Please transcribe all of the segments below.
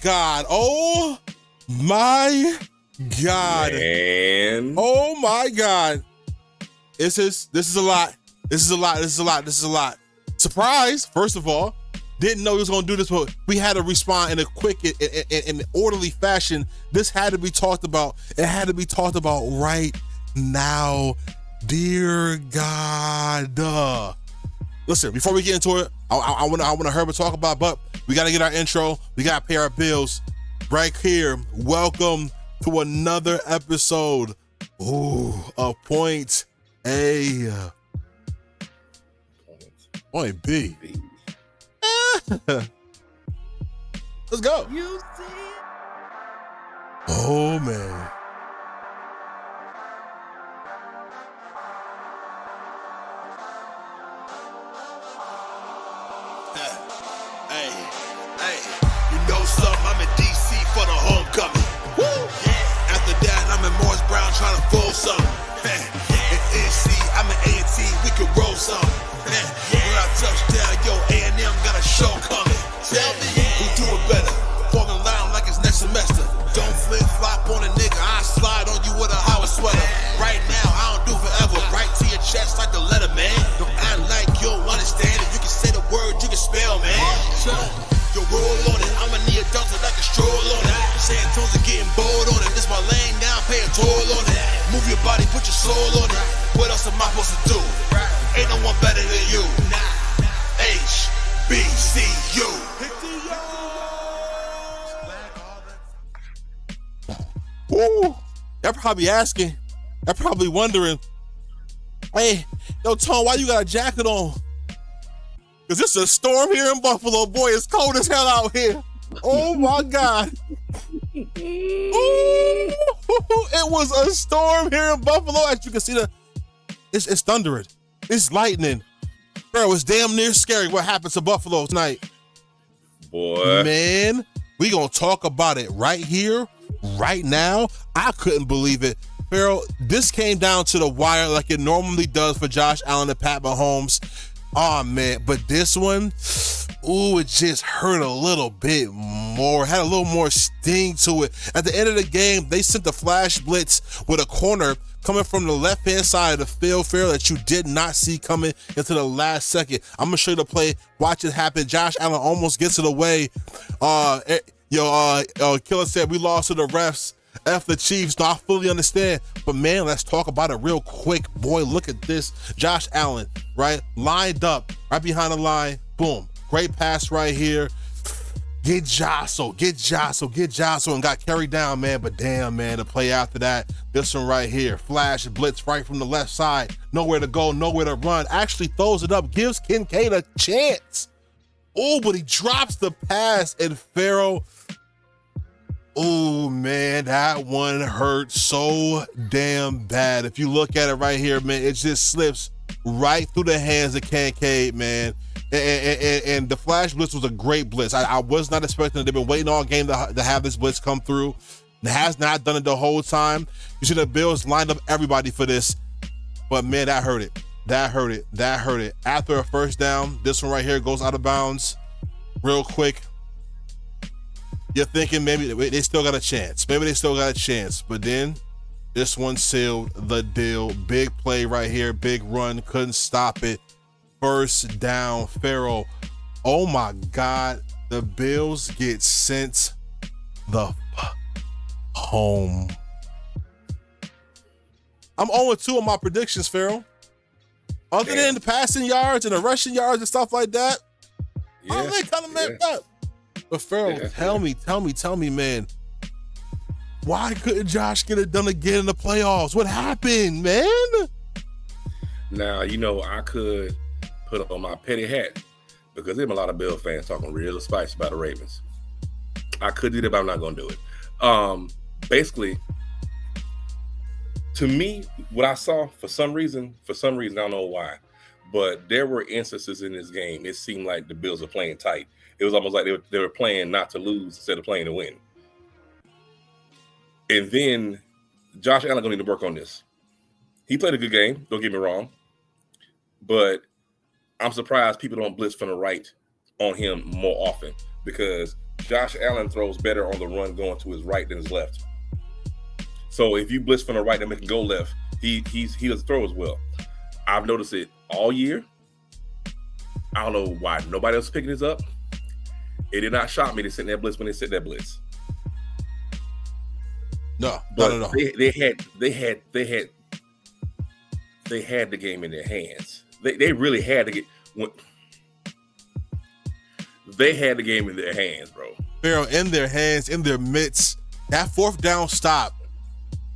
God. Oh my God. Man. Oh my God. This is a lot. This is a lot. Surprise, first of all. Didn't know he was going to do this, but we had to respond in a quick and orderly fashion. This had to be talked about. It had to be talked about right now. Dear God. Listen, before we get into it, I want to Herbert talk about, but we got to get our intro. We got to pay our bills right here. Welcome to another episode of Point A. Point B. Let's go. Oh, man. Hey, you know something? I'm in DC for the homecoming. Woo! Yeah. After that, I'm in Morris Brown trying to fold something. In NC, I'm in A&T, we can roll something. When I touch down, yo, A&M got a show coming. Tell me who doing better. Forming line like it's next semester. Don't flip-flop on a nigga, I slide on you with a Howard sweater. Right now, I don't do forever. Right to your chest like the letter, man. Don't act like you don't understand it. You can say the word, you can spell, man. Yo, roll on it. I'ma need a doctor that can stroll on it. Saying tones are getting bold on it. This my lane now, pay a toll on it. Move your body, put your soul on it. What else am I supposed to do? Ain't no one better than you. HBCU. Woo! Y'all probably asking. Y'all probably wondering, hey, yo, Tone, why you got a jacket on? Because it's a storm here in Buffalo. Boy, it's cold as hell out here. Oh, my God. Ooh, it was a storm here in Buffalo. As you can see, it's thundering. It's lightning. Bro, it's damn near scary what happened to Buffalo tonight. Boy. Man, we going to talk about it right here, right now. I couldn't believe it. Pharaoh, this came down to the wire like it normally does for Josh Allen and Pat Mahomes. Oh, man, but this one, it just hurt a little bit more, had a little more sting to it. At the end of the game, they sent the flash blitz with a corner coming from the left-hand side of the field, Pharaoh, that you did not see coming into the last second. I'm going to show you the play. Watch it happen. Josh Allen almost gets it away. Killer said we lost to the refs. F the Chiefs. No, I fully understand. But, man, let's talk about it real quick. Boy, look at this. Josh Allen, right? Lined up, right behind the line. Boom. Great pass right here. Get jostled, and got carried down, man. But damn, man, the play after that, this one right here. Flash blitz right from the left side. Nowhere to go, nowhere to run. Actually throws it up, gives Kincaid a chance. Oh, but he drops the pass, and Pharaoh, oh, man, that one hurt so damn bad. If you look at it right here, man, it just slips right through the hands of Kincaid, man. And the flash blitz was a great blitz. I was not expecting it. They've been waiting all game to have this blitz come through. It has not done it the whole time. You see the Bills lined up everybody for this. But, man, that hurt it. After a first down, this one right here goes out of bounds real quick. You're thinking maybe they still got a chance. But then this one sealed the deal. Big play right here. Big run. Couldn't stop it. First down, Pharaoh. Oh, my God. The Bills get sent the home. I'm 0-2 on my predictions, Pharaoh. Other than the passing yards and the rushing yards and stuff like that, they kind of meant that. But Pharaoh, tell me, man, why couldn't Josh get it done again in the playoffs? What happened, man? Now, I could put on my petty hat because there's a lot of Bill fans talking real spicy about the Ravens. I could do that, but I'm not going to do it. Basically, to me, what I saw, for some reason, I don't know why, but there were instances in this game, it seemed like the Bills were playing tight. It was almost like they were playing not to lose instead of playing to win. And then Josh Allen going to need to work on this. He played a good game, don't get me wrong, but I'm surprised people don't blitz from the right on him more often because Josh Allen throws better on the run going to his right than his left. So if you blitz from the right and make him go left, he doesn't throw as well. I've noticed it all year. I don't know why nobody else is picking this up. It did not shock me to sit that blitz when they set that blitz. No. They had the game in their hands. They really had to get. They had the game in their hands, bro. Pharaoh, in their hands, in their midst. That fourth down stop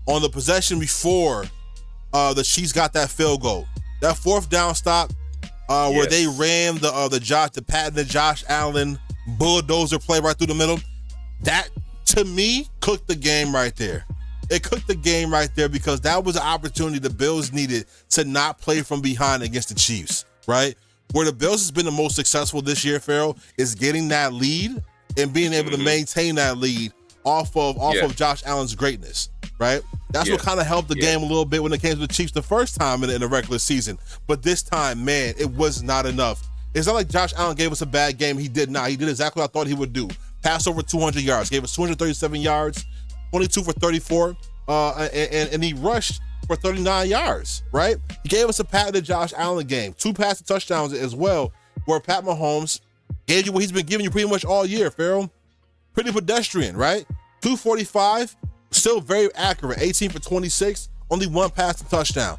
on the possession before the Chiefs got that field goal. That fourth down stop where they ran the Josh Allen bulldozer play right through the middle. That, to me, cooked the game right there. It cooked the game right there because that was an opportunity the Bills needed to not play from behind against the Chiefs, right? Where the Bills has been the most successful this year, Pharaoh, is getting that lead and being able to maintain that lead off of Josh Allen's greatness, right? That's what kind of helped the game a little bit when it came to the Chiefs the first time in the regular season. But this time, man, it was not enough. It's not like Josh Allen gave us a bad game. He did not. He did exactly what I thought he would do. Pass over 200 yards. Gave us 237 yards, 22 for 34, and he rushed for 39 yards, right? He gave us a patented Josh Allen game. 2 passing touchdowns as well, where Pat Mahomes gave you what he's been giving you pretty much all year, Pharaoh. Pretty pedestrian, right? 245, still very accurate. 18 for 26, only 1 passing touchdown.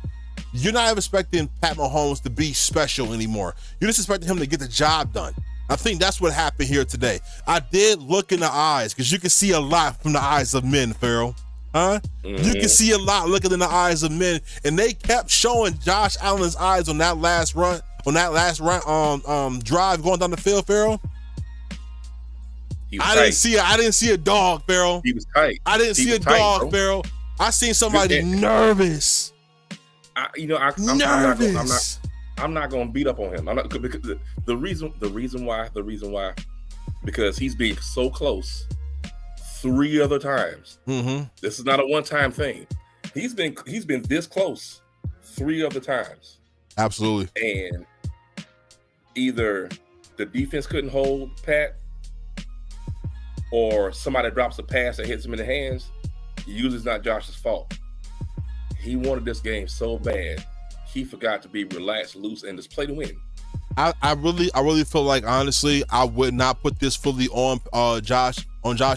You're not expecting Pat Mahomes to be special anymore. You're just expecting him to get the job done. I think that's what happened here today. I did look in the eyes because you can see a lot from the eyes of men, Pharaoh. Huh? Mm-hmm. You can see a lot looking in the eyes of men, and they kept showing Josh Allen's eyes on that last run, drive going down the field, Pharaoh. I didn't see a dog, Pharaoh. He was tight. I didn't see a dog, Pharaoh. I seen somebody nervous. I'm not going to beat up on him. I'm not, because the reason why, because he's been so close 3 other times. Mm-hmm. This is not a one-time thing. He's been this close 3 other times. Absolutely. And either the defense couldn't hold Pat, or somebody drops a pass that hits him in the hands. Usually it's not Josh's fault. He wanted this game so bad, he forgot to be relaxed, loose, and just play to win. I really feel like, honestly, I would not put this fully on Josh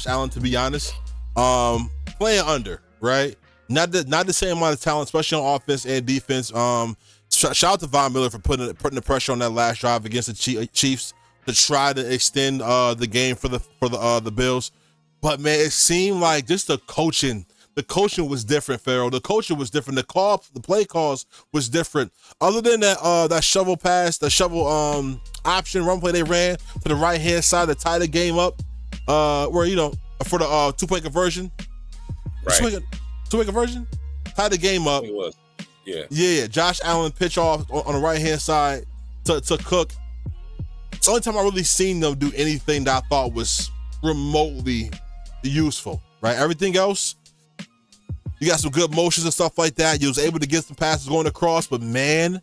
Allen, to be honest. Playing under, right? Not the same amount of talent, especially on offense and defense. Shout out to Von Miller for putting the pressure on that last drive against the Chiefs to try to extend the game for the Bills. But man, it seemed like just the coaching was different, Pharaoh. The coaching was different. The play calls was different. Other than that shovel pass, the shovel option run play they ran to the right hand side to tie the game up, where for the 2-point conversion, right? 2-point conversion, tie the game up. It was, yeah. Josh Allen pitch off on the right hand side to Cook. It's the only time I really seen them do anything that I thought was remotely useful, right? Everything else, you got some good motions and stuff like that. You was able to get some passes going across, but man,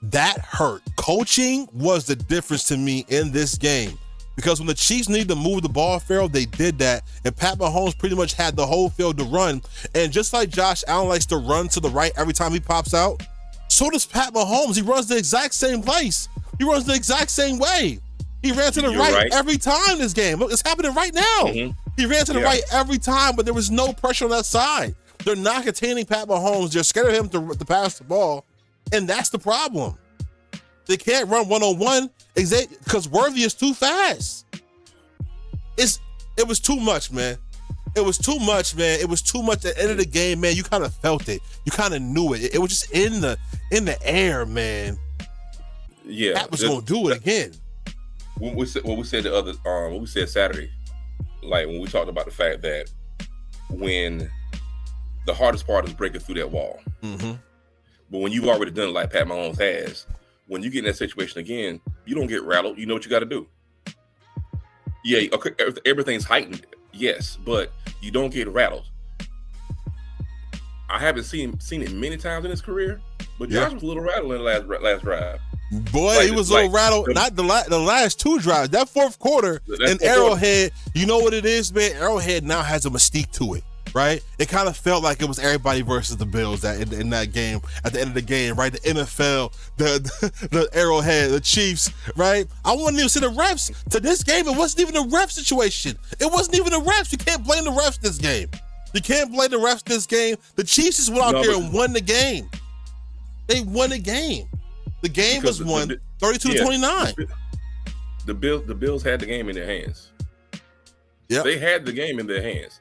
that hurt. Coaching was the difference to me in this game, because when the Chiefs needed to move the ball, Pharaoh, they did that, and Pat Mahomes pretty much had the whole field to run. And just like Josh Allen likes to run to the right every time he pops out, so does Pat Mahomes. He runs the exact same place. He runs the exact same way. He ran to the right every time this game. Look, it's happening right now. Mm-hmm. He ran to the right every time, but there was no pressure on that side. They're not containing Pat Mahomes. They're scared of him to pass the ball, and that's the problem. They can't run one-on-one because Worthy is too fast. It was too much, man. It was too much, man. It was too much at the end of the game, man. You kind of felt it. You kind of knew it. It was just in the air, man. Yeah, Pat was gonna do it again. What we said Saturday, like when we talked about the fact that when the hardest part is breaking through that wall. Mm-hmm. But when you've already done it like Pat Mahomes has, when you get in that situation again, you don't get rattled. You know what you got to do. Yeah, okay, everything's heightened, yes, but you don't get rattled. I haven't seen it many times in his career, but Josh was a little rattled in the last drive. Boy, Like, he was a little rattled. Not the last two drives. That fourth quarter in Arrowhead, you know what it is, man? Arrowhead now has a mystique to it, right? It kind of felt like it was everybody versus the Bills in that game. At the end of the game, right? The NFL, the Arrowhead, the Chiefs, right? I wouldn't even see the refs to this game. It wasn't even a ref situation. It wasn't even the refs. You can't blame the refs this game. You can't blame the refs this game. The Chiefs just went out there and won the game. They won the game. The game was won 32-29. The Bills had the game in their hands. Yeah, they had the game in their hands.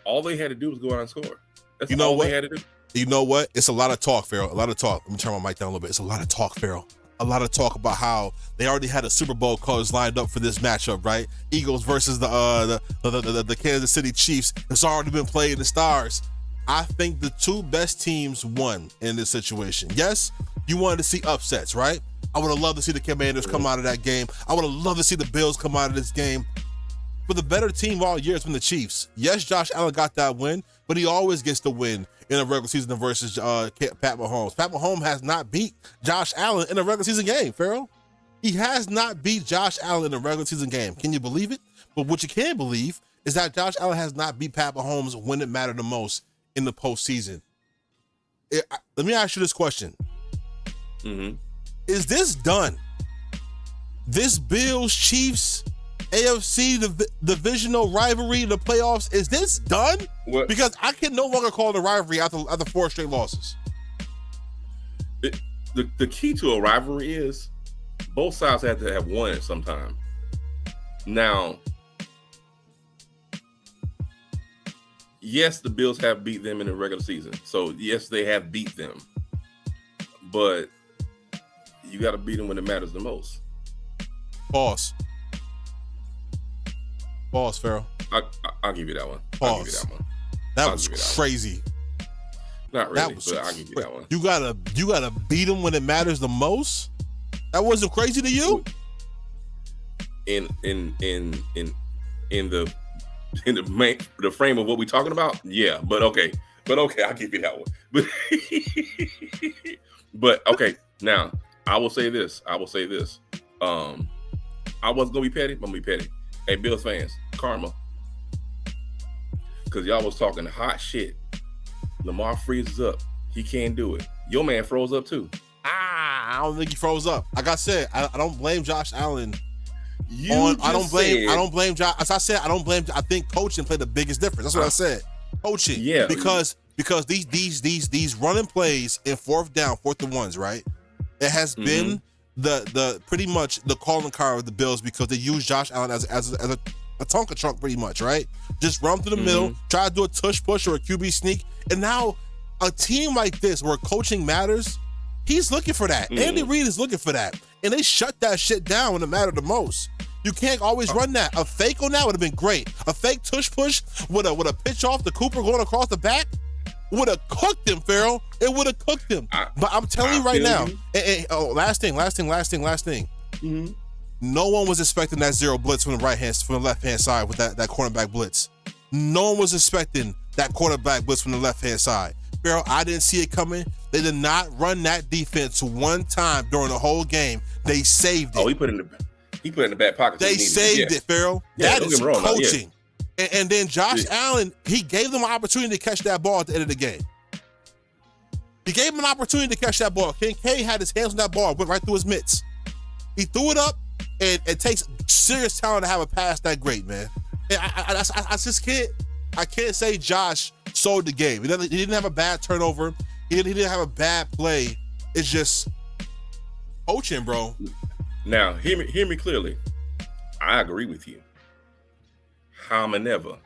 All they had to do was go out and score. That's you know all what? they had to do. You know what? It's a lot of talk, Farrell. A lot of talk. Let me turn my mic down a little bit. It's a lot of talk, Farrell. A lot of talk about how they already had a Super Bowl colors lined up for this matchup, right? Eagles versus the Kansas City Chiefs. It's already been played in the stars. I think the two best teams won in this situation. Yes, you wanted to see upsets, right? I would have loved to see the Commanders come out of that game. I would have loved to see the Bills come out of this game. But the better team all year has been the Chiefs. Yes, Josh Allen got that win, but he always gets the win in a regular season versus Pat Mahomes. Pat Mahomes has not beat Josh Allen in a regular season game, Farrell. He has not beat Josh Allen in a regular season game. Can you believe it? But what you can believe is that Josh Allen has not beat Pat Mahomes when it mattered the most in the postseason. Let me ask you this question. Mm-hmm. Is this done? This Bills-Chiefs AFC divisional rivalry in the playoffs, is this done? What? Because I can no longer call it a rivalry after 4 straight losses. The key to a rivalry is both sides have to have won at some time. Now, yes, the Bills have beat them in the regular season. So, yes, they have beat them. But you got to beat them when it matters the most. Pause, Farrell. I'll give you that one. Pause. I'll give you that one. That was crazy. Not really, but I'll give you that one. You gotta beat them when it matters the most? That wasn't crazy to you? In the frame of what we're talking about, yeah. But okay, I'll give you that one. But okay, now I will say this. I wasn't gonna be petty. I'm gonna be petty. Hey, Bills fans, karma, because y'all was talking hot shit. Lamar freezes up. He can't do it. Your man froze up too. I don't think he froze up. Like I said, I don't blame Josh Allen. I don't blame Josh. As I said, I don't blame. I think coaching played the biggest difference. That's what I said. Coaching. Yeah. Because these running plays in 4th down, 4th and 1s, right? It has been the pretty much the calling card of the Bills because they use Josh Allen as a Tonka trunk pretty much, right? Just run through the middle, try to do a tush push or a QB sneak. And now a team like this where coaching matters, he's looking for that. Andy Reid is looking for that. And they shut that shit down when it mattered the most. You can't always run that. A fake on that would have been great. A fake tush push with a pitch off the Cooper going across the back would have cooked him, Farrell. It would have cooked him. But I'm telling you right now. Last thing. Mm-hmm. No one was expecting that zero blitz from the left hand side with that cornerback blitz. No one was expecting that quarterback blitz from the left hand side. Farrell, I didn't see it coming. They did not run that defense one time during the whole game. They saved it. Oh, he put it in the back pocket. They saved it, Farrell. Yeah, that is coaching. And then Josh Allen, he gave them an opportunity to catch that ball at the end of the game. He gave him an opportunity to catch that ball. Kincaid had his hands on that ball, went right through his mitts. He threw it up, and it takes serious talent to have a pass that great, man. And I just can't. I can't say Josh sold the game. He didn't have a bad turnover. He didn't have a bad play. It's just coaching, bro. Now, hear me clearly. I agree with you. However,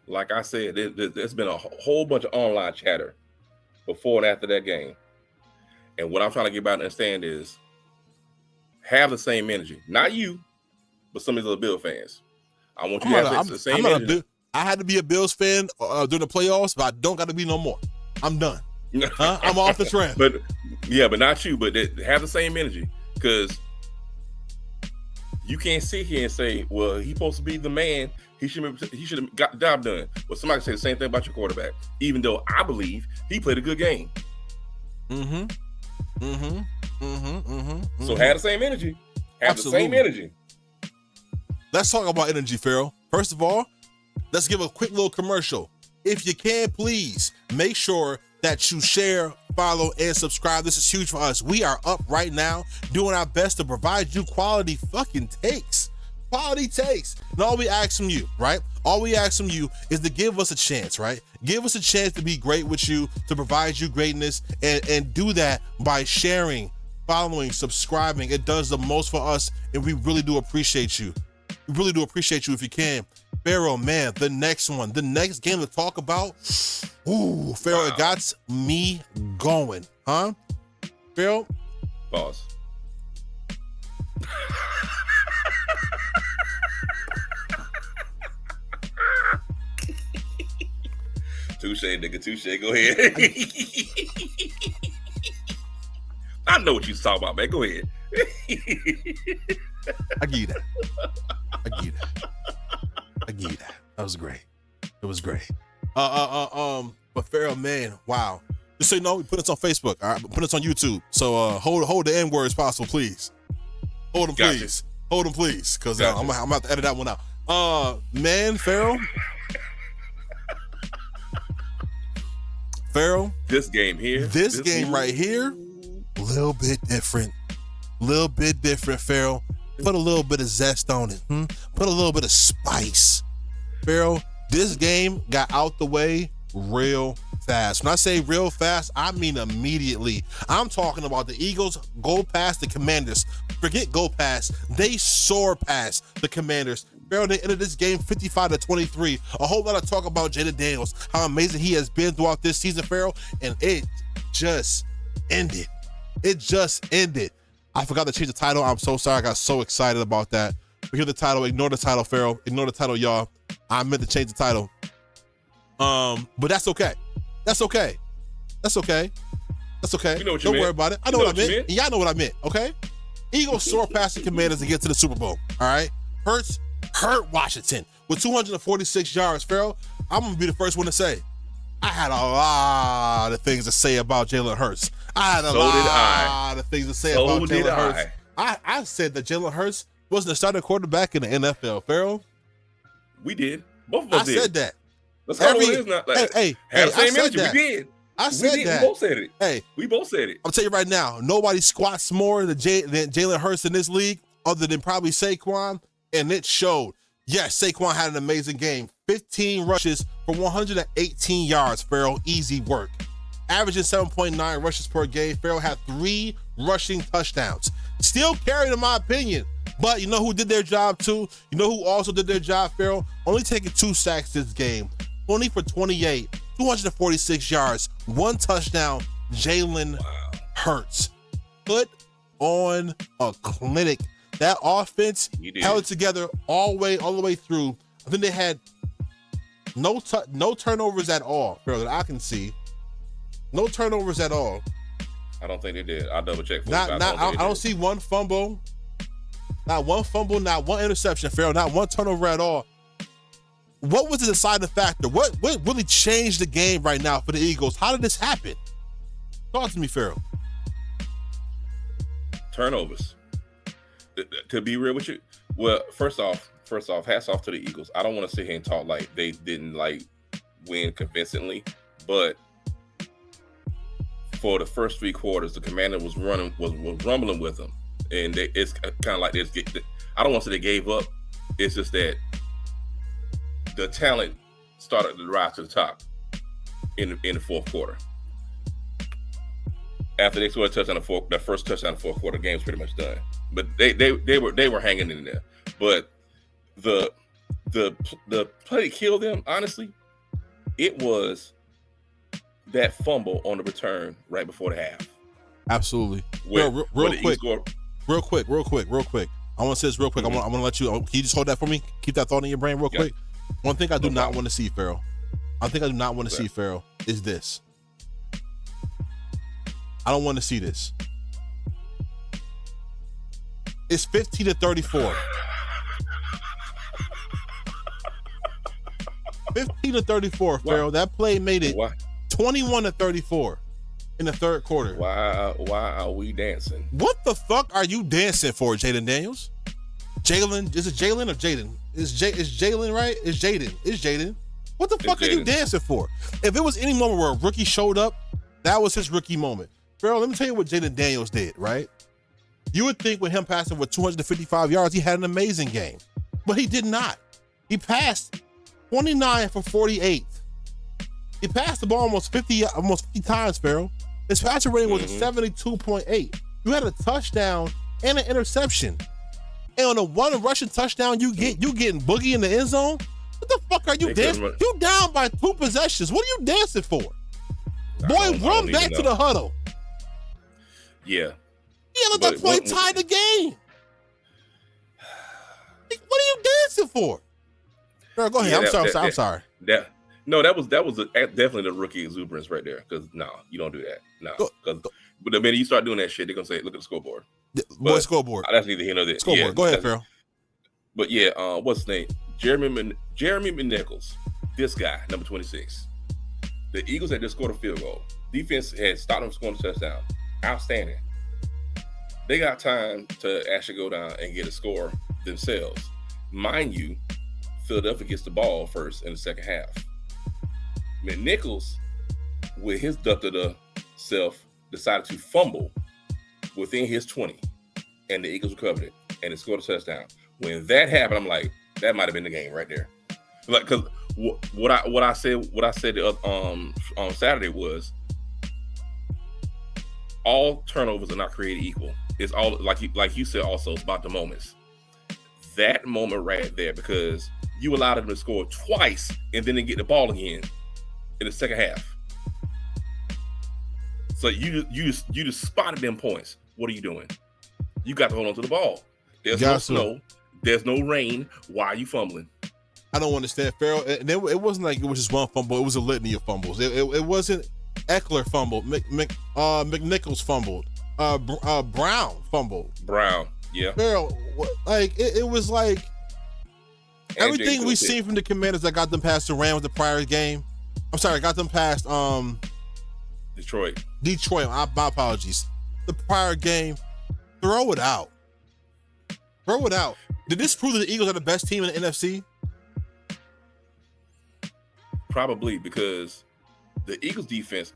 like I said, there's been a whole bunch of online chatter before and after that game. And what I'm trying to get about to understand is have the same energy. Not you, but some of these other Bill fans. I want you to have the same energy. I had to be a Bills fan during the playoffs, but I don't got to be no more. I'm done. I'm off the trail. But not you. But have the same energy, because you can't sit here and say, "Well, he's supposed to be the man. He should have got the job done." Well, somebody can say the same thing about your quarterback, even though I believe he played a good game. Mm-hmm. So have the same energy. Have Absolutely. the same energy. Let's talk about energy, Pharaoh. First of all, let's give a quick little commercial. If you can, please make sure that you share, follow, and subscribe. This is huge for us. We are up right now doing our best to provide you quality fucking takes. Quality takes. And all we ask from you, right? All we ask from you is to give us a chance, right? Give us a chance to be great with you, to provide you greatness, and do that by sharing, following, subscribing. It does the most for us, and we really do appreciate you. We really do appreciate you if you can. Pharaoh, man, the next game to talk about. Ooh, Pharaoh, wow. It got me going, huh? Pharaoh? Pause. Touche, nigga, touche. Go ahead. I know what you're talking about, man. Go ahead. I give you that. That was great. It was great. But Pharaoh, man, wow. Just so you know, we put this on Facebook. All right, put this on YouTube. So hold the N words possible, please. Hold them, gotcha. Please. Hold them, please, because Gotcha. I'm gonna have to edit that one out. Man, Pharaoh. Pharaoh. This game here. This game right here, a little bit different. Pharaoh. Put a little bit of zest on it. Put a little bit of spice. Pharaoh, this game got out the way real fast. When I say real fast, I mean immediately. I'm talking about the Eagles go past the Commanders. Forget go past. They soar past the Commanders. Pharaoh, they ended this game 55-23. A whole lot of talk about Jayden Daniels, how amazing he has been throughout this season, Pharaoh, and it just ended. I forgot to change the title. I'm so sorry. I got so excited about that. But here's the title. Ignore the title, Pharaoh. Ignore the title, y'all. I meant to change the title. But that's okay. That's okay. You know what you Don't worry about it. I know what I meant. Y'all know what I meant, okay? Eagles soar past the Commanders to get to the Super Bowl, all right? Hurt Washington with 246 yards. Pharaoh, I'm going to be the first one to say, I had a lot of things to say about Jalen Hurts. I had a lot of things to say about Jalen Hurts. I said that Jalen Hurts wasn't a starting quarterback in the NFL, Pharaoh. We did. Both of us did. I said that. That's how it is not. Like, hey, have the same I said energy. that. We did. I said that. We both said it. Hey, we both said it. I'll tell you right now, nobody squats more than Jalen Hurts in this league other than probably Saquon, and it showed. Yes, Saquon had an amazing game. 15 rushes for 118 yards, Pharaoh. Easy work. Averaging 7.9 rushes per game. Pharaoh had 3 rushing touchdowns. Still carried, in my opinion. But you know who did their job too? You know who also did their job, Pharaoh? Only taking 2 sacks this game. 20 for 28, 246 yards, 1 touchdown. Jalen Hurts. Put on a clinic. That offense held it together all the way through. I think they had no turnovers at all, Pharaoh, that I can see. No turnovers at all. I don't think they did. I'll double check. I don't see one fumble. Not one fumble, not one interception, Pharaoh, not one turnover at all. What was the deciding factor? What really changed the game right now for the Eagles? How did this happen? Talk to me, Pharaoh. Turnovers. To be real with you, well, first off, hats off to the Eagles. I don't want to sit here and talk like they didn't win convincingly, but for the first 3 quarters, the Commander was rumbling with them, and it's kind of like this. I don't want to say they gave up. It's just that the talent started to rise to the top in the fourth quarter. After they scored a touchdown that first touchdown in the fourth quarter, the game was pretty much done. But they were hanging in there. But the play that killed them, honestly, it was that fumble on the return right before the half. Absolutely. Real quick. I want to say this real quick. Mm-hmm. I want to let you. Can you just hold that for me? Keep that thought in your brain real quick. One thing I do not want to see, Pharaoh. Is this. I don't want to see this. It's 15-34. 15-34, Pharaoh. That play made it 21-34. in the third quarter. Why are we dancing? What the fuck are you dancing for, Jaden Daniels? Jalen, is it Jalen or Jaden? Is Jalen right? It's Jaden. It's Jaden. What the fuck are you dancing for? If it was any moment where a rookie showed up, that was his rookie moment. Pharaoh, let me tell you what Jaden Daniels did, right? You would think with him passing for 255 yards, he had an amazing game. But he did not. He passed 29 for 48. He passed the ball almost 50 times, Pharaoh. His passer rating was 72.8. You had a touchdown and an interception. And on a one rushing touchdown, you getting Boogie in the end zone? What the fuck are you dancing? You down by 2 possessions. What are you dancing for? Boy, run back to the huddle. Yeah. Yeah, at that point, tie the game. What are you dancing for? Girl, go ahead. I'm sorry. That was definitely the rookie exuberance right there. Because you don't do that. But the minute you start doing that shit, they're gonna say, "Look at the scoreboard." Boy, scoreboard. That's neither here nor there. Scoreboard. Yeah, go ahead, Pharaoh. But yeah, what's his name? Jeremy McNichols. This guy, number 26. The Eagles had just scored a field goal. Defense had stopped them from scoring a touchdown. Outstanding. They got time to actually go down and get a score themselves. Mind you, Philadelphia gets the ball first in the second half. McNichols, with his duck-to-the self, decided to fumble within his 20, and the Eagles recovered it, and they scored a touchdown. When that happened, I'm like, that might have been the game right there. Like, because what I said on Saturday was, all turnovers are not created equal. It's all like you said. Also, it's about the moments. That moment right there, because you allowed them to score twice and then they get the ball again in the second half. So you just spotted them points. What are you doing? You got to hold on to the ball. There's no snow. There's no rain. Why are you fumbling? I don't understand, Pharaoh. And it wasn't like it was just one fumble. It was a litany of fumbles. It wasn't Eckler fumbled. McNichols fumbled. Brown fumbled. Brown, yeah. Pharaoh, it was like everything we've seen from the Commanders that got them past the Rams the prior game. I'm sorry, got them past Detroit. My apologies. The prior game. Throw it out. Did this prove that the Eagles are the best team in the NFC? Probably, because the Eagles defense,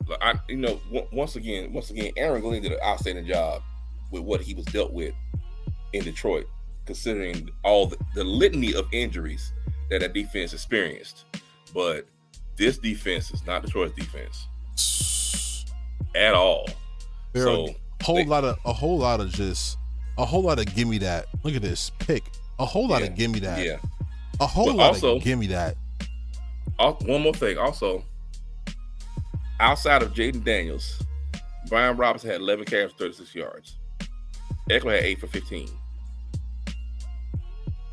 once again, Aaron Glenn did an outstanding job with what he was dealt with in Detroit, considering all the litany of injuries that defense experienced. But this defense is not Detroit's defense at all. So a whole lot of give me that. Look at this pick. A whole lot of give me that. Yeah. A whole lot of give me that. One more thing. Also, outside of Jaden Daniels, Brian Robinson had 11 carries, 36 yards. Eckler had 8 for 15.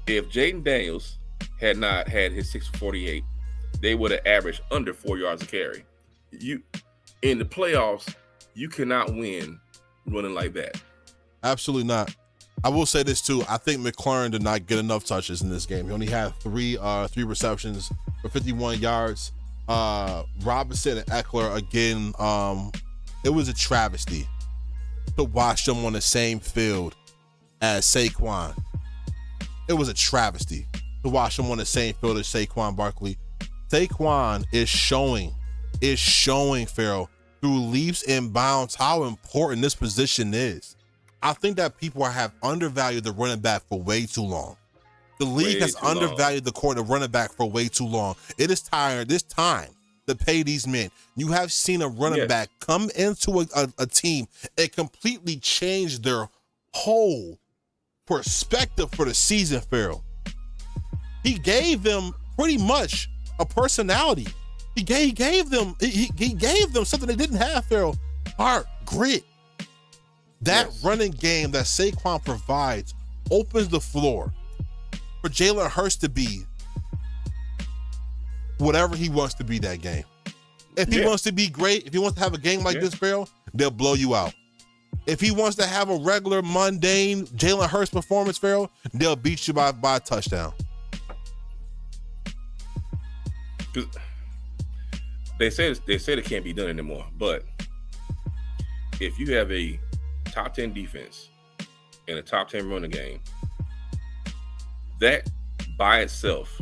If Jaden Daniels had not had his 6 for 48, they would have averaged under 4 yards a carry. In the playoffs, you cannot win running like that. Absolutely not. I will say this too. I think McLaurin did not get enough touches in this game. He only had three receptions for 51 yards. Robinson and Eckler again. It was a travesty to watch them on the same field as Saquon. It was a travesty to watch them on the same field as Saquon Barkley. Saquon is showing Pharaoh through leaps and bounds how important this position is. I think that people have undervalued the running back for way too long. The league has undervalued the running back for way too long. It is tired. This time to pay these men. You have seen a running back come into a team and completely change their whole perspective for the season, Pharaoh. He gave them pretty much a personality. He gave them something they didn't have, Pharaoh. Heart, grit. That running game that Saquon provides opens the floor for Jalen Hurts to be whatever he wants to be that game. If he wants to be great, if he wants to have a game like this, Pharaoh, they'll blow you out. If he wants to have a regular, mundane Jalen Hurts performance, Pharaoh, they'll beat you by a touchdown. They say it can't be done anymore, but if you have a top 10 defense and a top 10 running game, that by itself,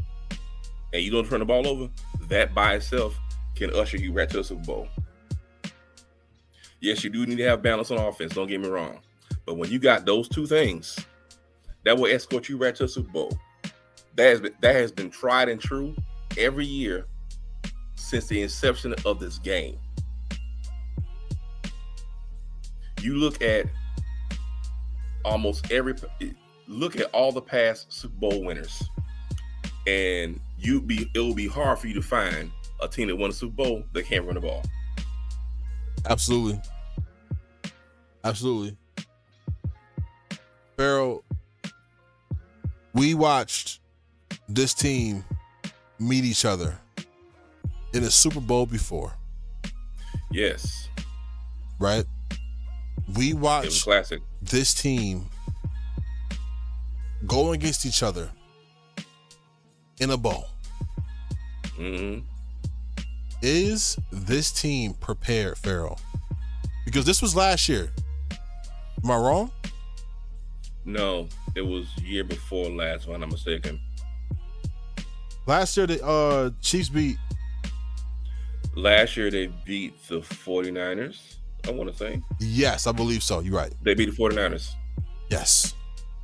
and you don't turn the ball over, that by itself can usher you right to the Super Bowl. Yes, you do need to have balance on offense, don't get me wrong. But when you got those two things, that will escort you right to the Super Bowl. That has been tried and true every year since the inception of this game. You look at look at all the past Super Bowl winners, and it will be hard for you to find a team that won a Super Bowl that can't run the ball. Absolutely. Pharaoh, we watched this team meet each other in a Super Bowl before. Yes. Right? We watched it was classic. This team go against each other in a bowl. Mm-hmm. Is this team prepared, Pharaoh? Because this was last year. Am I wrong? No, it was year before last, if I'm not mistaken. Last year, the Chiefs beat. Last year, they beat the 49ers, I want to say. Yes, I believe so. You're right. They beat the 49ers. Yes.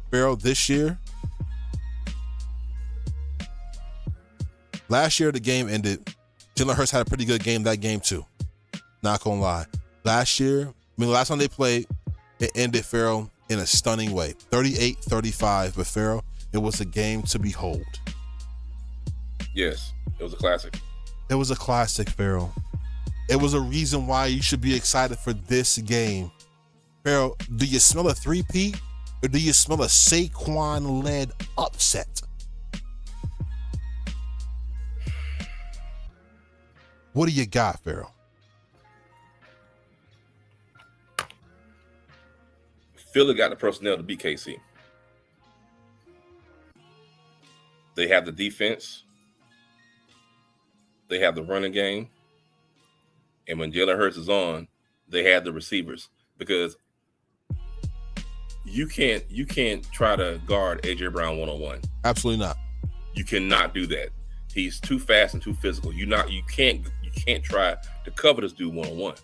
Pharaoh, this year, last year, the game ended. Jalen Hurts had a pretty good game that game, too. Not gonna lie. Last time they played, it ended, Pharaoh, in a stunning way. 38-35, but Pharaoh, it was a game to behold. Yes, it was a classic. It was a classic, Pharaoh. It was a reason why you should be excited for this game. Pharaoh, do you smell a three-peat, or do you smell a Saquon-led upset? What do you got, Pharaoh? Philly got the personnel to beat KC. They have the defense. They have the running game. And when Jalen Hurts is on, they have the receivers. Because you can't try to guard AJ Brown one-on-one. Absolutely not. You cannot do that. He's too fast and too physical. You can't try to cover this dude one-on-one.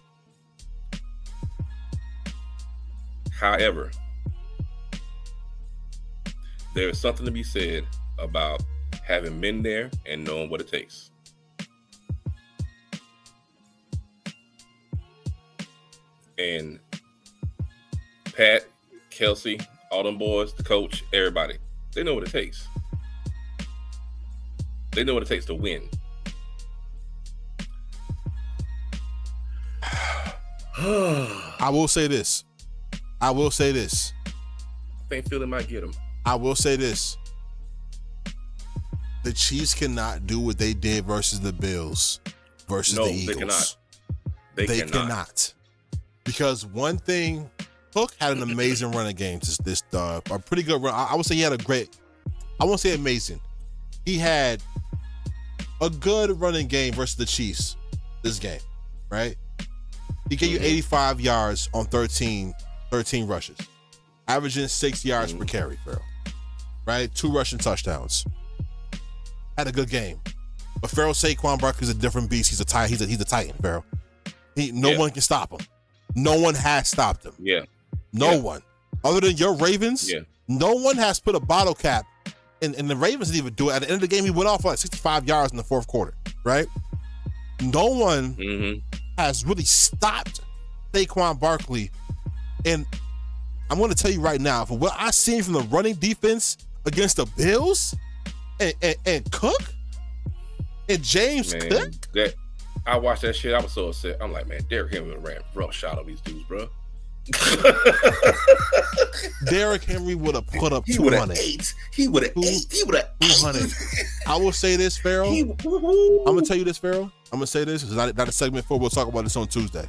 However, there is something to be said about having been there and knowing what it takes. And Pat, Kelsey, all them boys, the coach, everybody, they know what it takes. They know what it takes to win. I will say this. I think Philly might get him. I will say this. The Chiefs cannot do what they did versus the Bills versus the Eagles. They cannot. They cannot. Because one thing, Cook had an amazing running game. A pretty good run. I would say he had I won't say amazing. He had a good running game versus the Chiefs this game, right? He gave you 85 yards on 13 rushes, averaging 6 yards per carry, Pharaoh. Right? 2 rushing touchdowns. Had a good game. But Pharaoh, Saquon Barkley's a different beast. He's a Titan, Pharaoh. No one can stop him. No one has stopped him. Yeah. No one. Other than your Ravens, yeah. No one has put a bottle cap, and the Ravens didn't even do it. At the end of the game, he went off for like 65 yards in the fourth quarter, right? No one has really stopped Saquon Barkley. And I'm going to tell you right now, for what I've seen from the running defense against the Bills and Cook and James Cook. I watched that shit. I was so upset. I'm like, man, Derrick Henry would have ran rough shot on these dudes, bro. Derrick Henry would have put up 200. He would have ate. 200. I will say this, Pharaoh. I'm going to tell you this, Pharaoh. I'm going to say this. It's not a segment 4. We'll talk about this on Tuesday.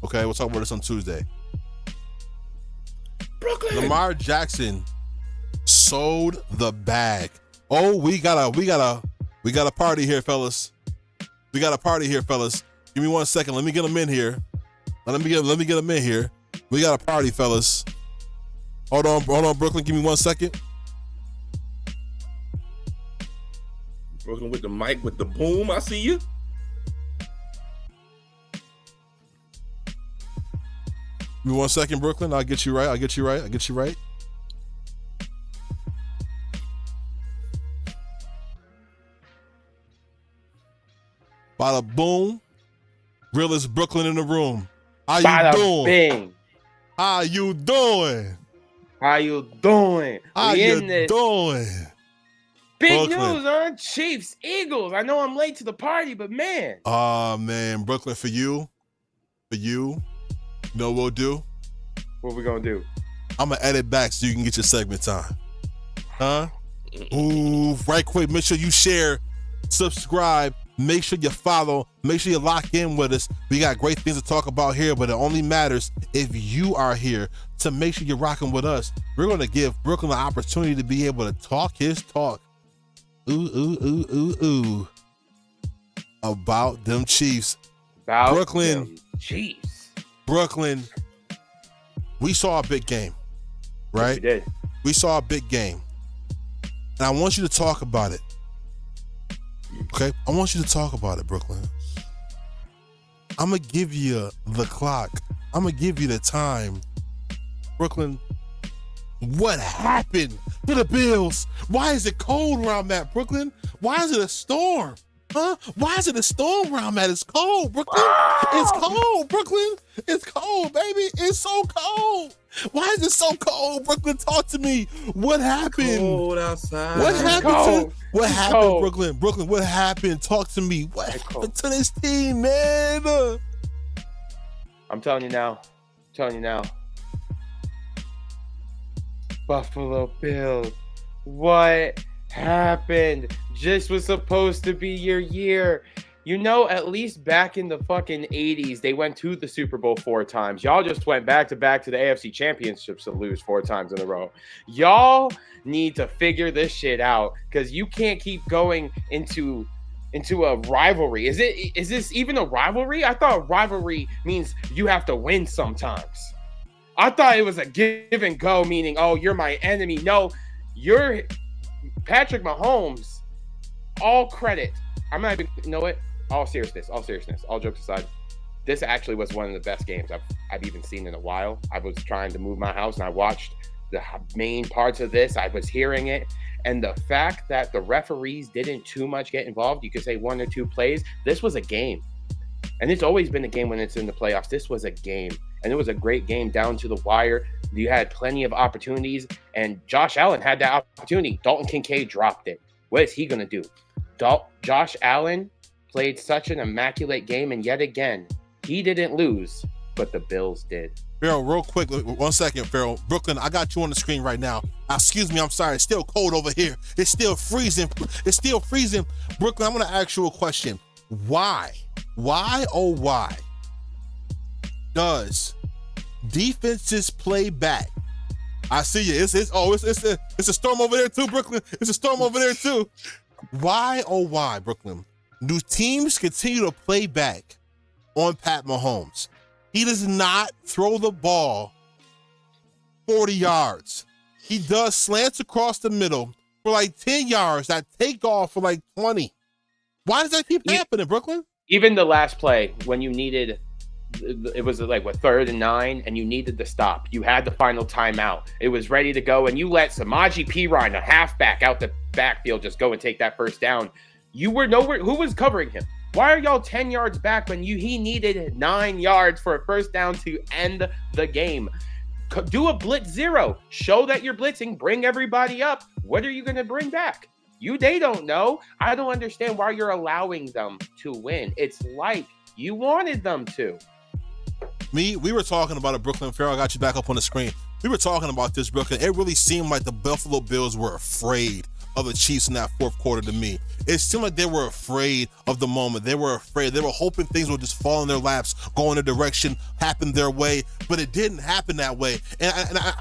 Okay? We'll talk about this on Tuesday. Brooklyn. Lamar Jackson sold the bag. Oh, we got a party here, fellas. We got a party here, fellas. Give me 1 second. Let me get them in here. Let me get them in here. We got a party, fellas. Hold on, Brooklyn. Give me 1 second. Brooklyn with the mic, with the boom. I see you. Give me 1 second, Brooklyn. I'll get you right. Bada boom. Realest Brooklyn in the room. How you doing? Bing. How you doing? How you doing? How We you in this. doing? Big Brooklyn. news, huh? Chiefs, Eagles. I know I'm late to the party, but man. Man, Brooklyn, for you, you know what we'll do? What we gonna do? I'm gonna edit back so you can get your segment time. Huh? Ooh, right quick. Make sure you share, subscribe, make sure you follow, make sure you lock in with us. We got great things to talk about here, but it only matters if you are here to make sure you're rocking with us. We're gonna give Brooklyn the opportunity to be able to talk his talk. Ooh. About them Chiefs. About Brooklyn. them Chiefs. Brooklyn, we saw a big game, right? We did. We saw a big game. And I want you to talk about it. Okay? I want you to talk about it, Brooklyn. I'm going to give you the clock. I'm going to give you the time. Brooklyn, what happened to the Bills? Why is it cold where I'm at, Brooklyn? Why is it a storm? Huh? Why is it a storm where I'm at? It's cold, Brooklyn. It's cold, Brooklyn. It's cold, baby. It's so cold. Why is it so cold, Brooklyn? Talk to me. What happened? Cold outside. What happened? cold. What It's happened, cold. Brooklyn? Brooklyn, what happened? Talk to me. What It's happened cold. to this team, man? I'm telling you now. Buffalo Bills. What happened? This was supposed to be your year. You know, at least back in the fucking 80s, they went to the Super Bowl 4 times. Y'all just went back to back to the AFC Championships to lose 4 times in a row. Y'all need to figure this shit out because you can't keep going into a rivalry. Is this even a rivalry? I thought rivalry means you have to win sometimes. I thought it was a give and go, meaning, oh, you're my enemy. No, you're Patrick Mahomes. All credit. I'm not even, you know what? All seriousness, all jokes aside, this actually was one of the best games I've even seen in a while. I was trying to move my house and I watched the main parts of this. I was hearing it. And the fact that the referees didn't too much get involved, you could say 1 or 2 plays, this was a game. And it's always been a game when it's in the playoffs. This was a game. And it was a great game down to the wire. You had plenty of opportunities. And Josh Allen had that opportunity. Dalton Kincaid dropped it. What is he going to do? Josh Allen played such an immaculate game. And yet again, he didn't lose, but the Bills did. Farrell, real quick, 1 second, Farrell. Brooklyn, I got you on the screen right now. Excuse me, I'm sorry. It's still cold over here. It's still freezing. Brooklyn, I'm going to ask you a question. Why does defenses play back? I see you. It's a storm over there too, Brooklyn. It's a storm over there too. Why, Brooklyn, do teams continue to play back on Pat Mahomes? He does not throw the ball 40 yards. He does slants across the middle for like 10 yards, that take off for like 20. Why does that keep happening, Brooklyn? Even the last play when you needed, it was like 3rd and 9, and you needed to stop. You had the final timeout. It was ready to go, and you let Samaje Perine, a halfback, out the backfield, just go and take that first down. You were nowhere. Who was covering him? Why are y'all 10 yards back when he needed 9 yards for a first down to end the game? Do a blitz 0. Show that you're blitzing. Bring everybody up. What are you going to bring back? They don't know. I don't understand why you're allowing them to win. It's like you wanted them to. We were talking about it, Brooklyn. Farrell, I got you back up on the screen. We were talking about this, Brooklyn. It really seemed like the Buffalo Bills were afraid of the Chiefs in that 4th quarter to me. It seemed like they were afraid of the moment. They were afraid. They were hoping things would just fall in their laps, go in a direction, happen their way, but it didn't happen that way. And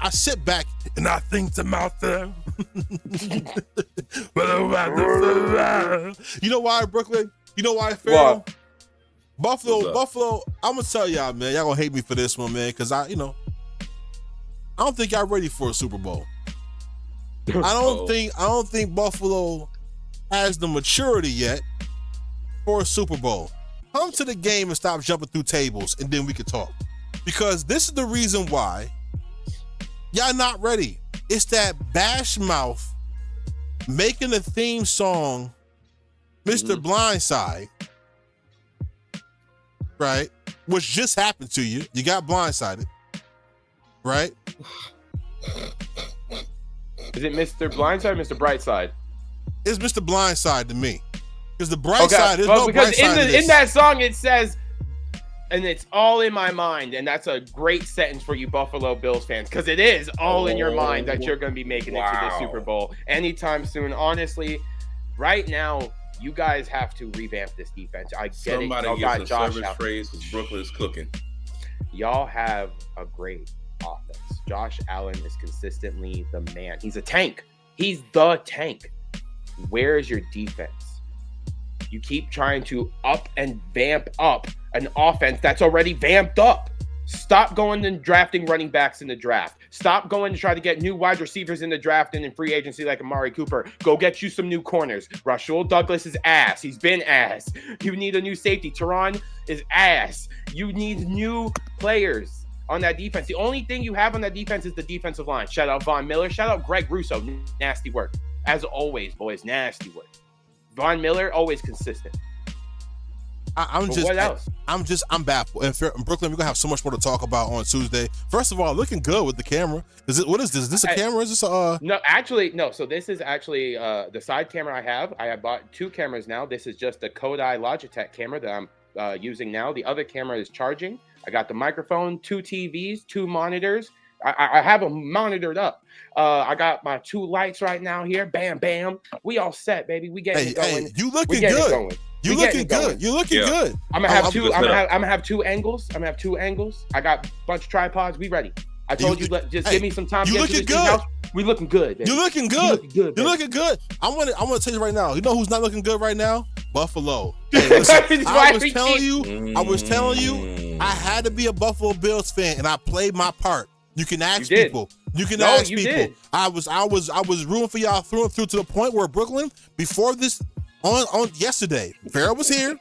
I sit back and I think to myself, you know why, Brooklyn? You know why, Farrell? What? Buffalo, I'm gonna tell y'all, man. Y'all gonna hate me for this one, man, because I don't think y'all ready for a Super Bowl. I don't think Buffalo has the maturity yet for a Super Bowl. Come to the game and stop jumping through tables, and then we can talk. Because this is the reason why y'all not ready. It's that Bash Mouth making a theme song, Mr. Blindside, right? Which just happened to you. You got blindsided, right? Is it Mr. Blindside or Mr. Brightside? It's Mr. Blindside to me. Because the bright side, there's well, no because bright side in that song it says, and it's all in my mind, and that's a great sentence for you Buffalo Bills fans, because it is all in your mind that you're going to be making it to the Super Bowl anytime soon. Honestly, right now, you guys have to revamp this defense. I get Somebody it. get some service phrase because Brooklyn is cooking. Y'all have a great offense. Josh Allen is consistently the man. He's a tank. He's the tank. Where is your defense? You keep trying to up and vamp up an offense that's already vamped up. Stop going and drafting running backs in the draft. Stop going to try to get new wide receivers in the draft and in free agency like Amari Cooper. Go get you some new corners. Rasul Douglas is ass. He's been ass. You need a new safety. Teron is ass. You need new players on that defense. The only thing you have on that defense is the defensive line. Shout out Von Miller. Shout out Greg Russo. Nasty work. As always, boys, nasty work. Von Miller, always consistent. I'm baffled. And Brooklyn, we're gonna have so much more to talk about on Tuesday. First of all, looking good with the camera. What is this? Is this a camera? Is this No, actually, no. So this is actually the side camera I have. I have bought 2 cameras now. This is just a Kodai Logitech camera that I'm using now. The other camera is charging. I got the microphone, 2 TVs, 2 monitors. I have them monitored up. I got my 2 lights right now here. Bam, bam. We all set, baby. We getting it going. Hey, you looking good. You looking good. You looking good. I'm gonna have 2. I'm gonna have 2 angles. I'm gonna have 2 angles. I got a bunch of tripods. We ready. I told you, just give me some time. You looking good. We looking good. Baby. You looking good. You're looking good. I want to tell you right now. You know who's not looking good right now? Buffalo. Hey, listen, I was telling you, I had to be a Buffalo Bills fan, and I played my part. You can ask people. You can ask people. Did. I was rooting for y'all through and through to the point where Brooklyn, before this on yesterday, Farrell was here.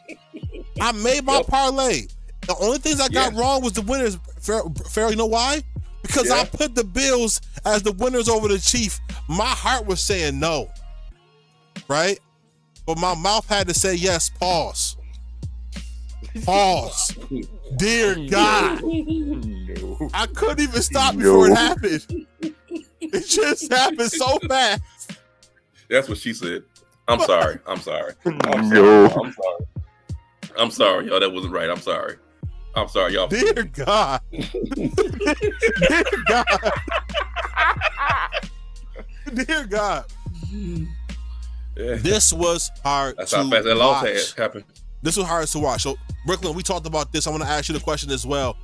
I made my parlay. The only things I got wrong was the winners. Farrell, you know why? Because I put the Bills as the winners over the Chiefs. My heart was saying no. Right? But my mouth had to say yes. Pause. Dear God. No. I couldn't even stop before it happened. It just happened so fast. That's what she said. I'm sorry. I'm sorry, y'all. That wasn't right. I'm sorry, y'all. Dear God. Dear God. Dear God. Yeah. This was hard That's to how fast that watch. loss happened. This was hard to watch. So, Brooklyn, we talked about this. I want to ask you the question as well.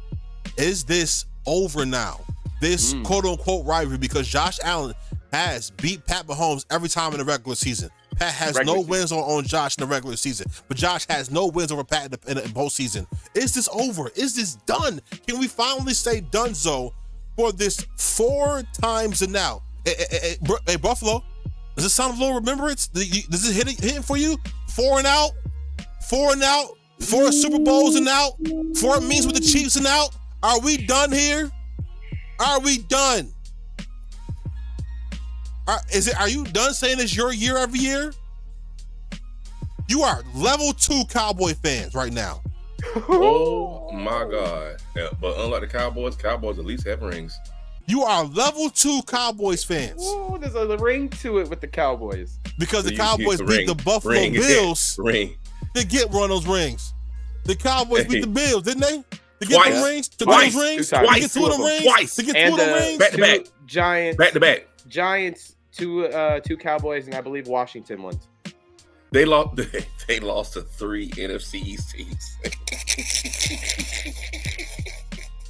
Is this over now? This quote-unquote rivalry, because Josh Allen has beat Pat Mahomes every time in the regular season. Pat has no wins on Josh in the regular season, but Josh has no wins over Pat in the postseason. Is this over? Is this done? Can we finally say donezo for this 4 times and now? Hey, Buffalo, does this sound a little remembrance? Does it hit for you? 4 and out? 4 and out? 4 Super Bowls and out? 4 means with the Chiefs and out? Are we done here? Are we done? Are you done saying it's your year every year? You are level 2 Cowboy fans right now. Oh my God. Yeah, but unlike the Cowboys at least have rings. You are level 2 Cowboys fans. Ooh, there's a ring to it with the Cowboys. Because the Cowboys beat the Buffalo Bills to get one of those rings. The Cowboys beat the Bills, didn't they? To get the rings? To get those rings? To get 2 of them rings? Twice. To get 2 of them rings? Back to back. Giants. Back to back. Giants, 2 Cowboys, and I believe Washington once. They lost to 3 NFC East teams.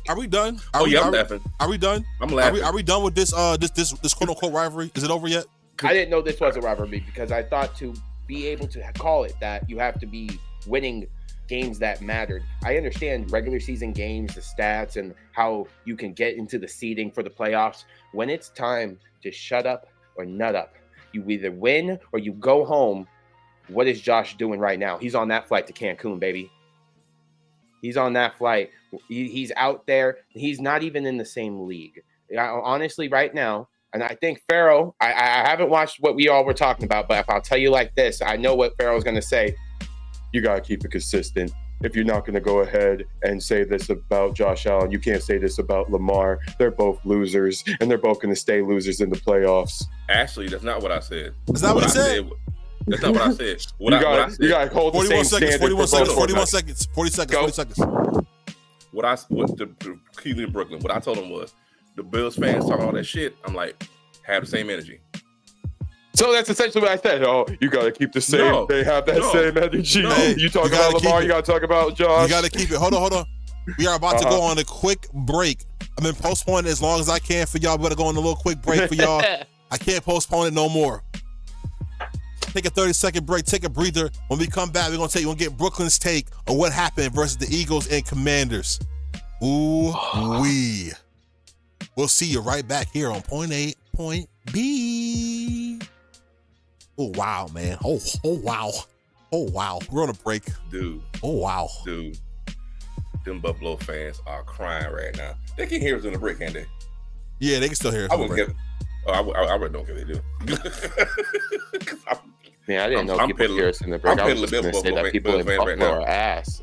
Are we done? I'm laughing. Are we done? I'm laughing. Are we done with this this quote unquote rivalry? Is it over yet? I didn't know this was a rivalry because I thought to be able to call it that you have to be winning games that mattered. I understand regular season games, the stats, and how you can get into the seeding for the playoffs. When it's time to shut up or nut up, you either win or you go home. What is Josh doing right now? He's on that flight to Cancun, baby. He's on that flight. He's out there. He's not even in the same league. Honestly, right now, and I think Pharaoh, I haven't watched what we all were talking about, but if I'll tell you like this, I know what Pharaoh's going to say. You got to keep it consistent. If you're not going to go ahead and say this about Josh Allen, you can't say this about Lamar. They're both losers, and they're both going to stay losers in the playoffs. Actually, that's not what I said. That's not what I said. That's not what I said. You got to hold the same standard. 41 seconds. 40 seconds. What the Cleveland Brooklyn, what I told them was, the Bills fans talking all that shit, I'm like, have the same energy. So that's essentially what I said. Oh, you got to keep the same. No, they have that same energy. No. You talk about Lamar, you got to talk about Josh. You got to keep it. Hold on. We are about to go on a quick break. I've been postponing as long as I can for y'all. We better go on a little quick break for y'all. I can't postpone it no more. Take a 30-second break. Take a breather. When we come back, we're gonna get Brooklyn's take on what happened versus the Eagles and Commanders. Ooh-wee. We'll see you right back here on Point A, Point B. Oh, wow, man. Oh, wow. Oh, wow. We're on a break. Dude. Oh, wow. Dude. Them Buffalo fans are crying right now. They can hear us in the break, can't they? Yeah, they can still hear us in the break. I really don't care if they do. Man, I didn't know people hear us in the break. I was just going to say that people in Buffalo are ass.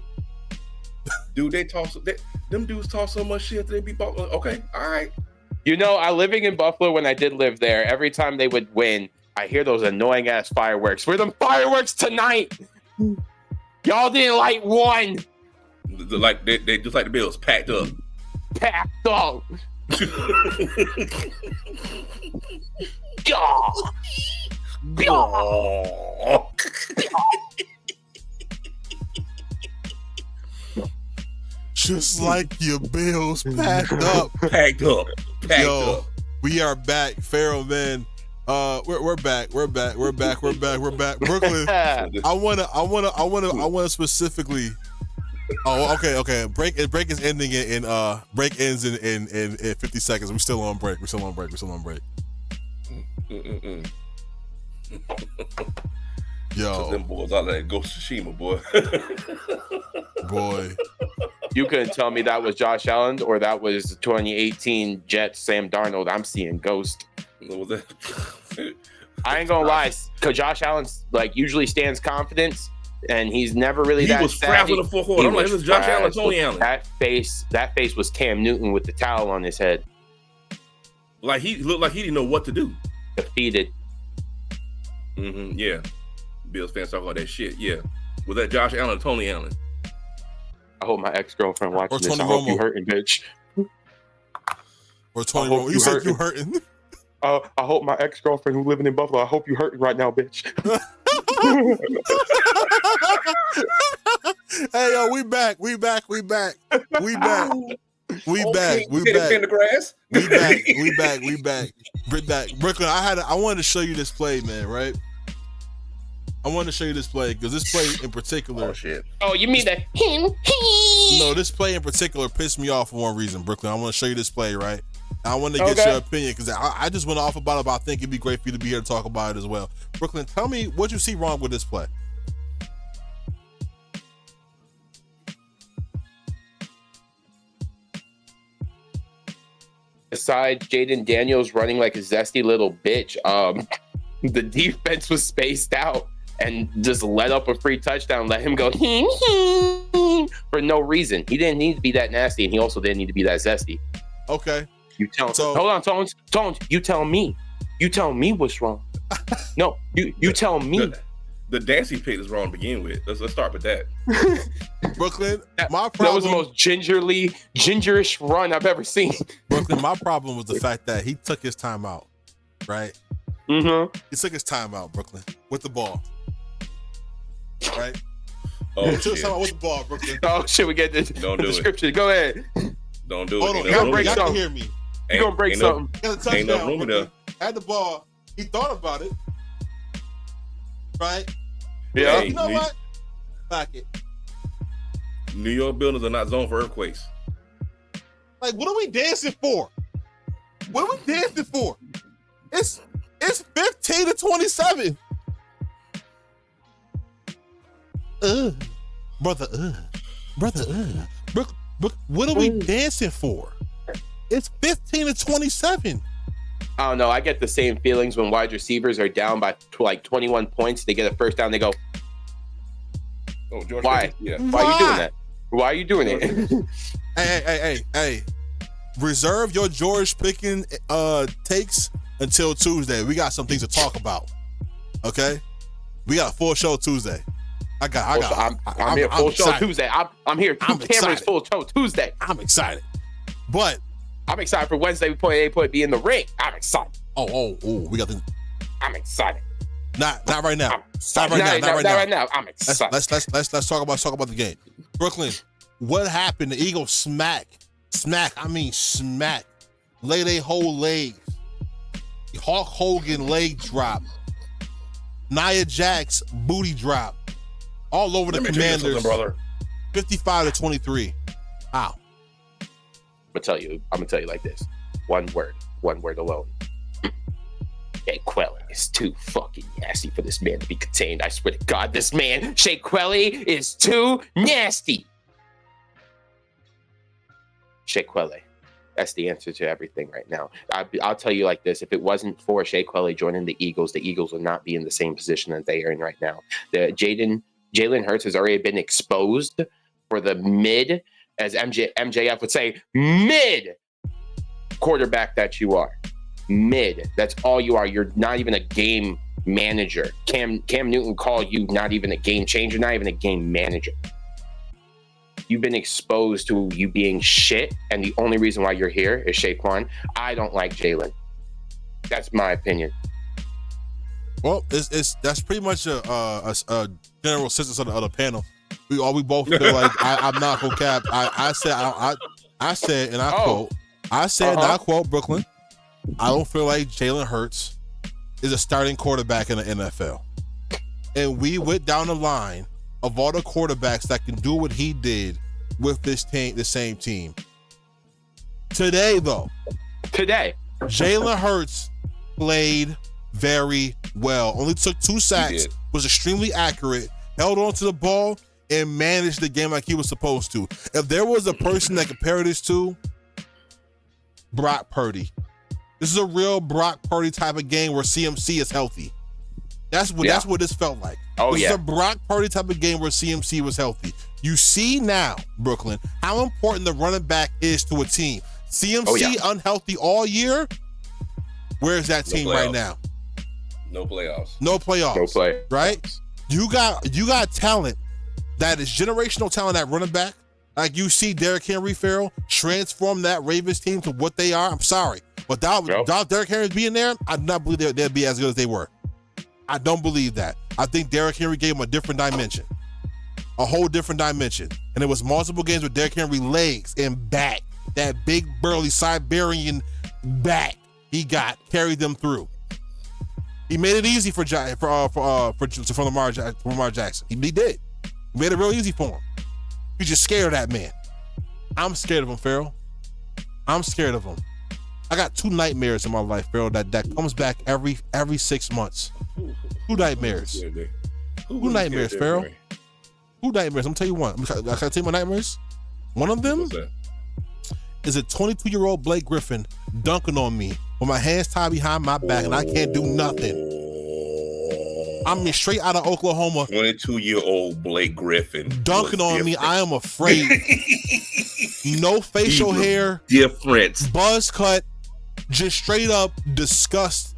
Dude, them dudes talk so much shit that they be Buffalo. Okay, all right. You know, living in Buffalo, when I did live there, every time they would win, I hear those annoying ass fireworks. Where them fireworks tonight? Y'all didn't light one. Like they just like the Bills, packed up. Packed up. Just like your Bills packed up. Packed up. We are back. Pharaoh, man. We're back. Brooklyn. I wanna specifically. Oh, okay. Break is ending in break ends in 50 seconds. We're still on break. Yo, them boys out there Ghost of Tsushima, boy. You couldn't tell me that was Josh Allen or that was 2018 Jets Sam Darnold. I'm seeing Ghost. What was that? I ain't gonna lie, because Josh Allen usually stands confidence, and he's never really that. He was frazzled in the fourth quarter. I'm like, this is Josh Allen, Tony Allen. That face was Cam Newton with the towel on his head. Like he looked like he didn't know what to do. Defeated. Mm-hmm. Yeah. Bills fans talk about that shit. Yeah. Was that Josh Allen or Tony Allen? I hope my ex-girlfriend watching this. I hope you hurting, bitch. Or Tony Romo. You said you hurting. I hope my ex-girlfriend who living in Buffalo, I hope you hurting right now, bitch. Hey, yo, we back. We back. In the grass. We back. Brooklyn, I wanted to show you this play, man, right? I wanted to show you this play because this play in particular. Oh, shit. Oh, you mean that? No, this play in particular pissed me off for one reason, Brooklyn. I want to show you this play, right? I wanted to get your opinion because I just went off about it, but I think it'd be great for you to be here to talk about it as well. Brooklyn, tell me what you see wrong with this play. Besides Jaden Daniels running like a zesty little bitch, the defense was spaced out and just let up a free touchdown, let him go for no reason. He didn't need to be that nasty, and he also didn't need to be that zesty. Okay. Hold on, Tones. You tell me. You tell me what's wrong. No, you tell me. The dancing pit is wrong to begin with. Let's start with that. Brooklyn, that was the most gingerish run I've ever seen. Brooklyn, my problem was the fact that he took his time out, right? Mm-hmm. He took his time out, Brooklyn, with the ball. Right? Oh, shit. With the ball, Brooklyn. Oh, shit, we get the description. Go ahead. Don't do Hold it. On, you're gonna break something. Y'all can hear me. You're gonna break something. Ain't no room there. Had the ball. He thought about it. Right? Yeah. You know what? Fuck it. New York buildings are not zoned for earthquakes. Like, what are we dancing for? What are we dancing for? It's 15-27. Brother. Brooke, what are we dancing for? It's 15-27. I don't know. I get the same feelings when wide receivers are down by like 21 points. They get a first down. They go, Oh, George. why? Yeah. Why are you doing that? Why are you doing it? Hey. Reserve your George Pickens takes until Tuesday. We got some things to talk about. Okay? We got a full show Tuesday. I'm here full show Tuesday. I'm here. Two cameras full show Tuesday. I'm excited. But I'm excited for Wednesday. We put be in the ring. I'm excited. Oh, we got the. I'm excited. Not right now. Not right now. I'm excited. Let's talk about the game. Brooklyn, what happened? The Eagles smack. Lay they whole leg. Hulk Hogan leg drop. Nia Jax booty drop. All over the Commanders. Brother. 55-23. Wow. I'm gonna tell you like this. One word alone. Shea Quelly is too fucking nasty for this man to be contained. I swear to God, this man, Shea Quelly, is too nasty. Shea Quelly. That's the answer to everything right now. I'll tell you like this. If it wasn't for Shea Quelly joining the Eagles would not be in the same position that they are in right now. Jalen Hurts has already been exposed for the mid, as MJF would say, mid quarterback that you are. Mid. That's all you are. You're not even a game manager. Cam Newton called you not even a game changer, not even a game manager. You've been exposed to you being shit, and the only reason why you're here is Shaquan. I don't like Jalen. That's my opinion. Well, that's pretty much a general consensus of the panel. We both feel like I'm not gonna cap. I said, and I quote, and I quote Brooklyn, I don't feel like Jalen Hurts is a starting quarterback in the NFL. And we went down the line of all the quarterbacks that can do what he did with this team, the same team. Today, Jalen Hurts played very well. Only took 2 sacks, was extremely accurate, held on to the ball, and managed the game like he was supposed to. If there was a person that compared this to, Brock Purdy. This is a real Brock Purdy type of game where CMC is healthy. That's what this felt like. This is a Brock Purdy type of game where CMC was healthy. You see now, Brooklyn, how important the running back is to a team. CMC unhealthy all year. Where's that team right now? No playoffs. Right? You got talent that is generational talent at running back. Like you see Derrick Henry, Farrell, transform that Ravens team to what they are. I'm sorry. Without Derrick Henry being there, I do not believe they'd be as good as they were. I don't believe that. I think Derrick Henry gave him a different dimension. A whole different dimension. And it was multiple games with Derrick Henry legs and back. That big, burly Siberian back he got, carried them through. He made it easy for Lamar Jackson. He did. He made it real easy for him. You're just scared of that man. I'm scared of him, Farrell. I'm scared of him. I got 2 nightmares in my life, Farrell, that comes back every 6 months. 2 nightmares. 2 nightmares, Farrell. 2 nightmares. I'm gonna tell you one. Can I tell you my nightmares? One of them is a 22-year-old Blake Griffin dunking on me with my hands tied behind my back and I can't do nothing. I'm straight out of Oklahoma. 22-year-old Blake Griffin dunking on me. I am afraid. No facial hair. Different. Buzz cut. Just straight up disgust.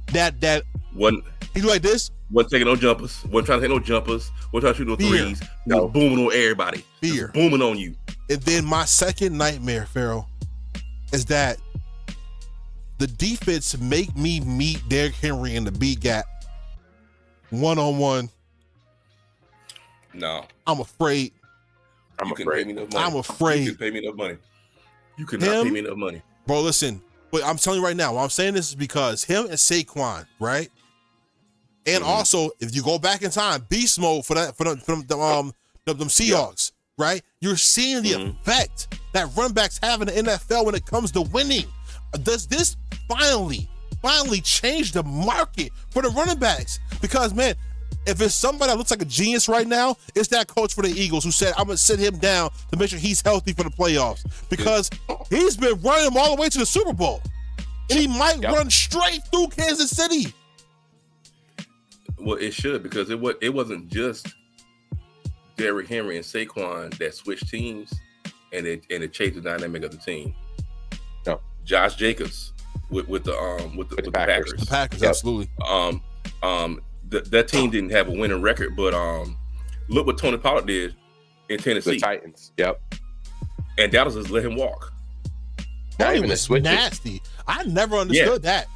That one. He do like this. Wasn't taking no jumpers. Wasn't trying to take no jumpers. Wasn't trying to shoot no threes. No. Booming on everybody. Fear. Just booming on you. And then my second nightmare, Farrell, is that the defense make me meet Derrick Henry in the beat gap one-on-one. No. I'm afraid. I'm afraid. You can pay me enough money. You could not pay me enough money. Bro, listen. But I'm telling you right now, why I'm saying this is because him and Saquon, right? And also, if you go back in time, beast mode for them Seahawks. right? You're seeing the effect that running backs have in the NFL when it comes to winning. Does this finally change the market for the running backs? Because, man, if it's somebody that looks like a genius right now, it's that coach for the Eagles who said, I'm going to sit him down to make sure he's healthy for the playoffs. Because he's been running them all the way to the Super Bowl. And he might run straight through Kansas City. Well, it should, because it wasn't just Derrick Henry and Saquon that switched teams and it changed the dynamic of the team. No. Josh Jacobs with the Packers. The Packers, absolutely. That team didn't have a winning record, but look what Tony Pollard did in Tennessee. The Titans. Yep. And Dallas just let him walk. Not even a switch. Nasty. I never understood that.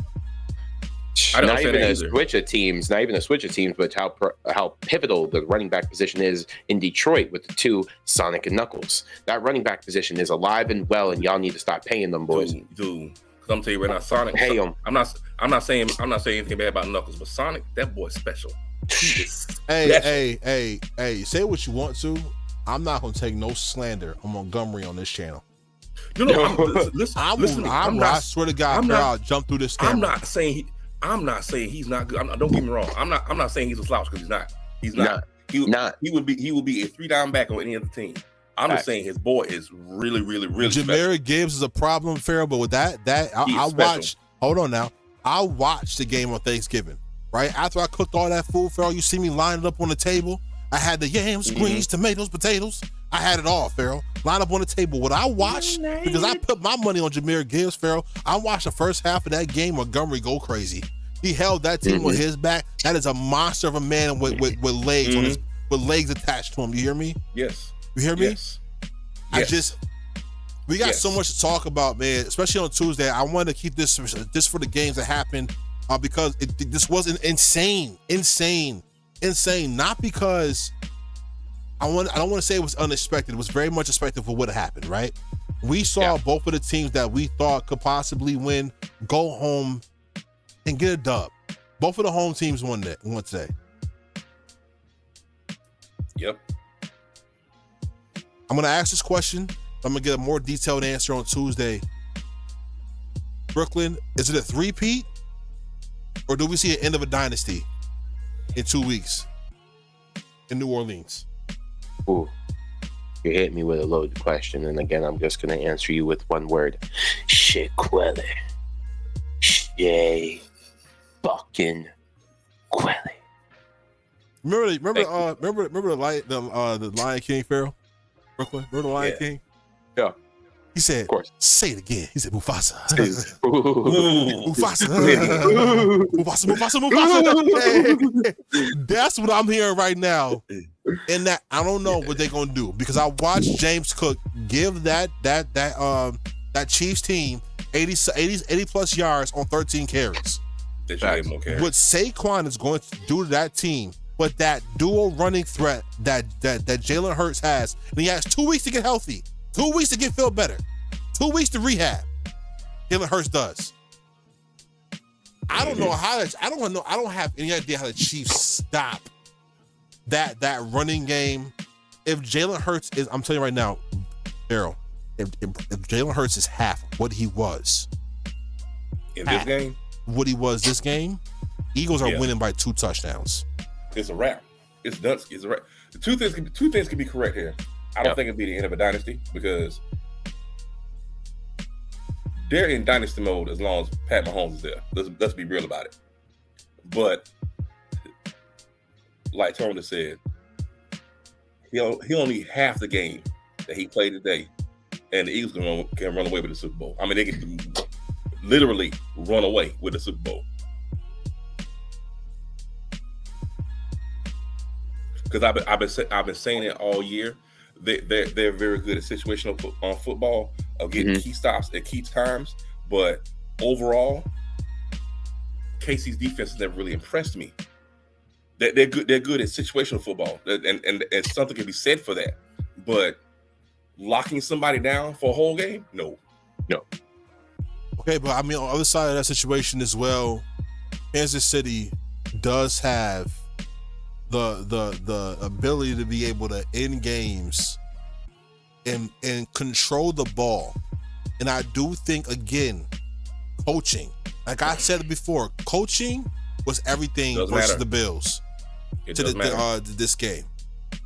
Not even a switch of teams, but how pivotal the running back position is in Detroit with the two Sonic and Knuckles. That running back position is alive and well, and y'all need to stop paying them boys. Dude, because I'm telling you right now, Sonic. Pay him. I'm not saying anything bad about Knuckles, but Sonic, that boy's special. Hey, say what you want to. I'm not gonna take no slander on Montgomery on this channel. I swear to God, I'll jump through this camera. I'm not saying he's not good. Don't get me wrong. I'm not saying he's a slouch, because he's not. He would be a 3-down back on any other team. I'm just saying his boy is really, really, really Jahmyr Gibbs is a problem, Farrell, but with that I watched. Hold on now. I watched the game on Thanksgiving, right? After I cooked all that food, Farrell, you see me lined up on the table. I had the yams, greens, tomatoes, potatoes. I had it all, Farrell. Line up on the table. What I watched, because I put my money on Jahmyr Gibbs, Farrell, I watched the first half of that game, Montgomery go crazy. He held that team on his back. That is a monster of a man with legs on his, with legs attached to him. You hear me? Yes. You hear me? Yes. We got so much to talk about, man, especially on Tuesday. I wanted to keep this for the games that happened because this was insane. Not because I don't want to say it was unexpected. It was very much expected for what happened, right? We saw both of the teams that we thought could possibly win go home and get a dub. Both of the home teams won today. Yep. I'm going to ask this question. I'm going to get a more detailed answer on Tuesday. Brooklyn, is it a three-peat? Or do we see an end of a dynasty in 2 weeks in New Orleans? Ooh, you hit me with a loaded question. And again, I'm just going to answer you with one word. Shit, Quelly. Shay fucking Quelly. Remember the Lion King, Pharaoh? Brooklyn? Remember the Lion King? Yeah. He said, of course. Say it again. He said, Mufasa. Mufasa. That's what I'm hearing right now. And that I don't know what they're gonna do, because I watched James Cook give that Chiefs team 80 plus yards on 13 carries. What Saquon is going to do to that team, but that dual running threat that Jalen Hurts has, and he has 2 weeks to get healthy, 2 weeks to get feel better, 2 weeks to rehab. Jalen Hurts does. I don't know how. I don't have any idea how the Chiefs stop that running game. If Jalen Hurts is, I'm telling you right now, Daryl, if Jalen Hurts is half what he was in this game, what he was this game, Eagles are winning by 2 touchdowns. It's a wrap. It's done. It's a wrap. The two things can be correct here. I don't think it'd be the end of a dynasty, because they're in dynasty mode as long as Pat Mahomes is there. Let's be real about it. But like Tony said, he only half the game that he played today, and the Eagles can run away with the Super Bowl. I mean, they can literally run away with the Super Bowl. Because I've been saying it all year. They're very good at situational football, of getting key stops at key times. But overall, KC's defense has never really impressed me. They're good at situational football, and something can be said for that. But locking somebody down for a whole game, no. Okay, but I mean, on the other side of that situation as well, Kansas City does have the ability to be able to end games and control the ball. And I do think, again, coaching. Like I said it before, coaching was everything versus the Bills to this game.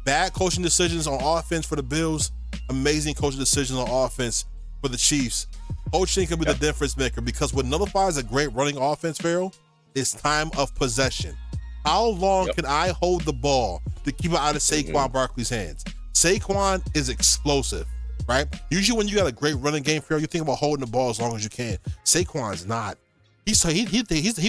Bad coaching decisions on offense for the Bills, amazing coaching decisions on offense for the Chiefs. Coaching can be the difference maker, because what nullifies a great running offense, Pharaoh, is time of possession. How long can I hold the ball to keep it out of Saquon Barkley's hands? Saquon is explosive, right? Usually when you got a great running game, Pharaoh, you think about holding the ball as long as you can. Saquon's not. He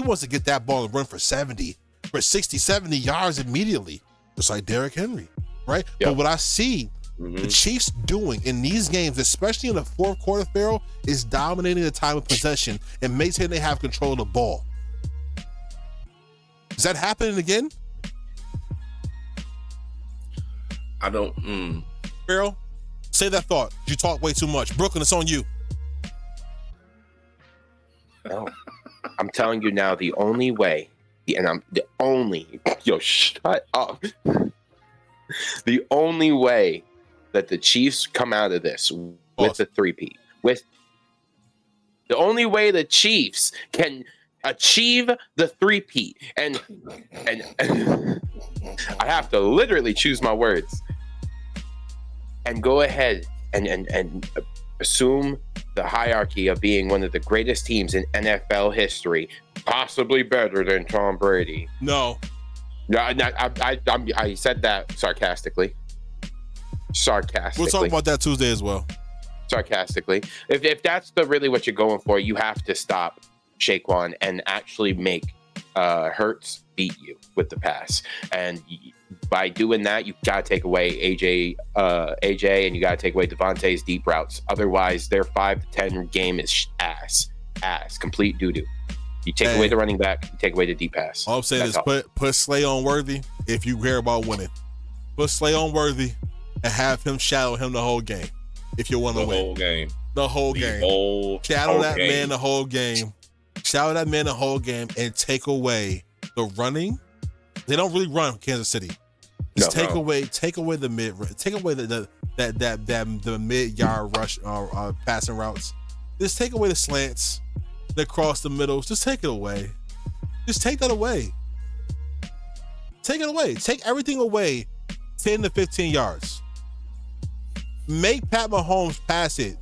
wants to get that ball and run for 60, 70 yards immediately, just like Derrick Henry, right? Yep. But what I see the Chiefs doing in these games, especially in the fourth quarter, Pharaoh, is dominating the time of possession and maintaining they have control of the ball. Is that happening again? I don't. Pharaoh, say that thought. You talk way too much. Brooklyn, it's on you. No, I'm telling you now, the only way, and I'm the only, shut up. The only way that the Chiefs come out of this with the three-peat, the only way the Chiefs can achieve the three-peat, and I have to literally choose my words, and go ahead and assume the hierarchy of being one of the greatest teams in NFL history, possibly better than Tom Brady. No. I said that sarcastically. We'll talk about that Tuesday as well. Sarcastically. If that's really what you're going for, you have to stop Saquon and actually make Hurts beat you with the pass. And by doing that, you got to take away AJ, and you got to take away Devontae's deep routes. Otherwise, their 5-10 game is ass, complete doo-doo. You take away the running back, you take away the deep pass. All I'm saying is put Slay on Worthy if you care about winning. Put Slay on Worthy and have him shadow him the whole game if you want to win. The whole game. Shadow that man the whole game. Shadow that man the whole game and take away the running. They don't really run Kansas City. Just take away the mid, take away the mid-yard rush passing routes. Just take away the slants, the cross the middles. Just take it away. Just take that away. Take it away. Take everything away 10 to 15 yards. Make Pat Mahomes pass it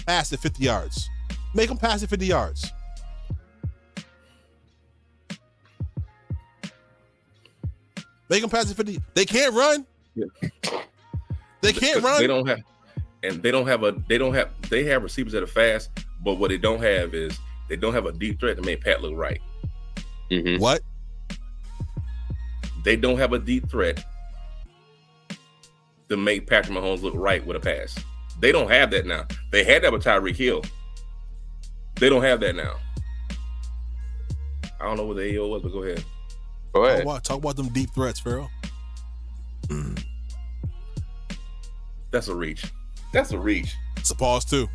50 yards. Make him pass it 50 yards. Make them pass it 50. They can't run. Yeah. They can't run. They have receivers that are fast, but what they don't have is they don't have a deep threat to make Pat look right. Mm-hmm. What? They don't have a deep threat to make Patrick Mahomes look right with a pass. They don't have that now. They had that with Tyreek Hill. They don't have that now. I don't know what the AO was, but go ahead. Go ahead. Talk about them deep threats, Pharaoh. That's a reach. That's a reach. It's a pause too.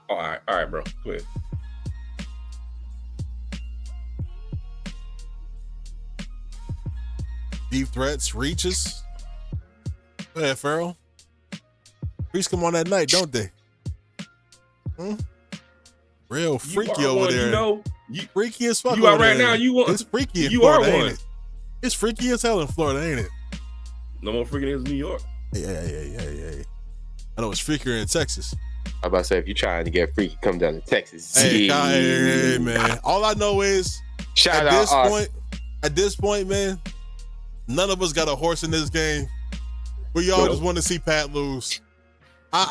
All right, bro. Go ahead. Deep threats, reaches. Go ahead, Pharaoh. Reach come on that night, don't they? Real freaky over there. Freaky as fuck. You are right now. It's freaky in Florida, ain't it? It's freaky as hell in Florida, ain't it? No more freaky as New York. Yeah. I know it's freakier in Texas. I'm about to say, if you're trying to get freaky, come down to Texas. Hey, man. All I know is at this point, man, none of us got a horse in this game. We all just want to see Pat lose. Now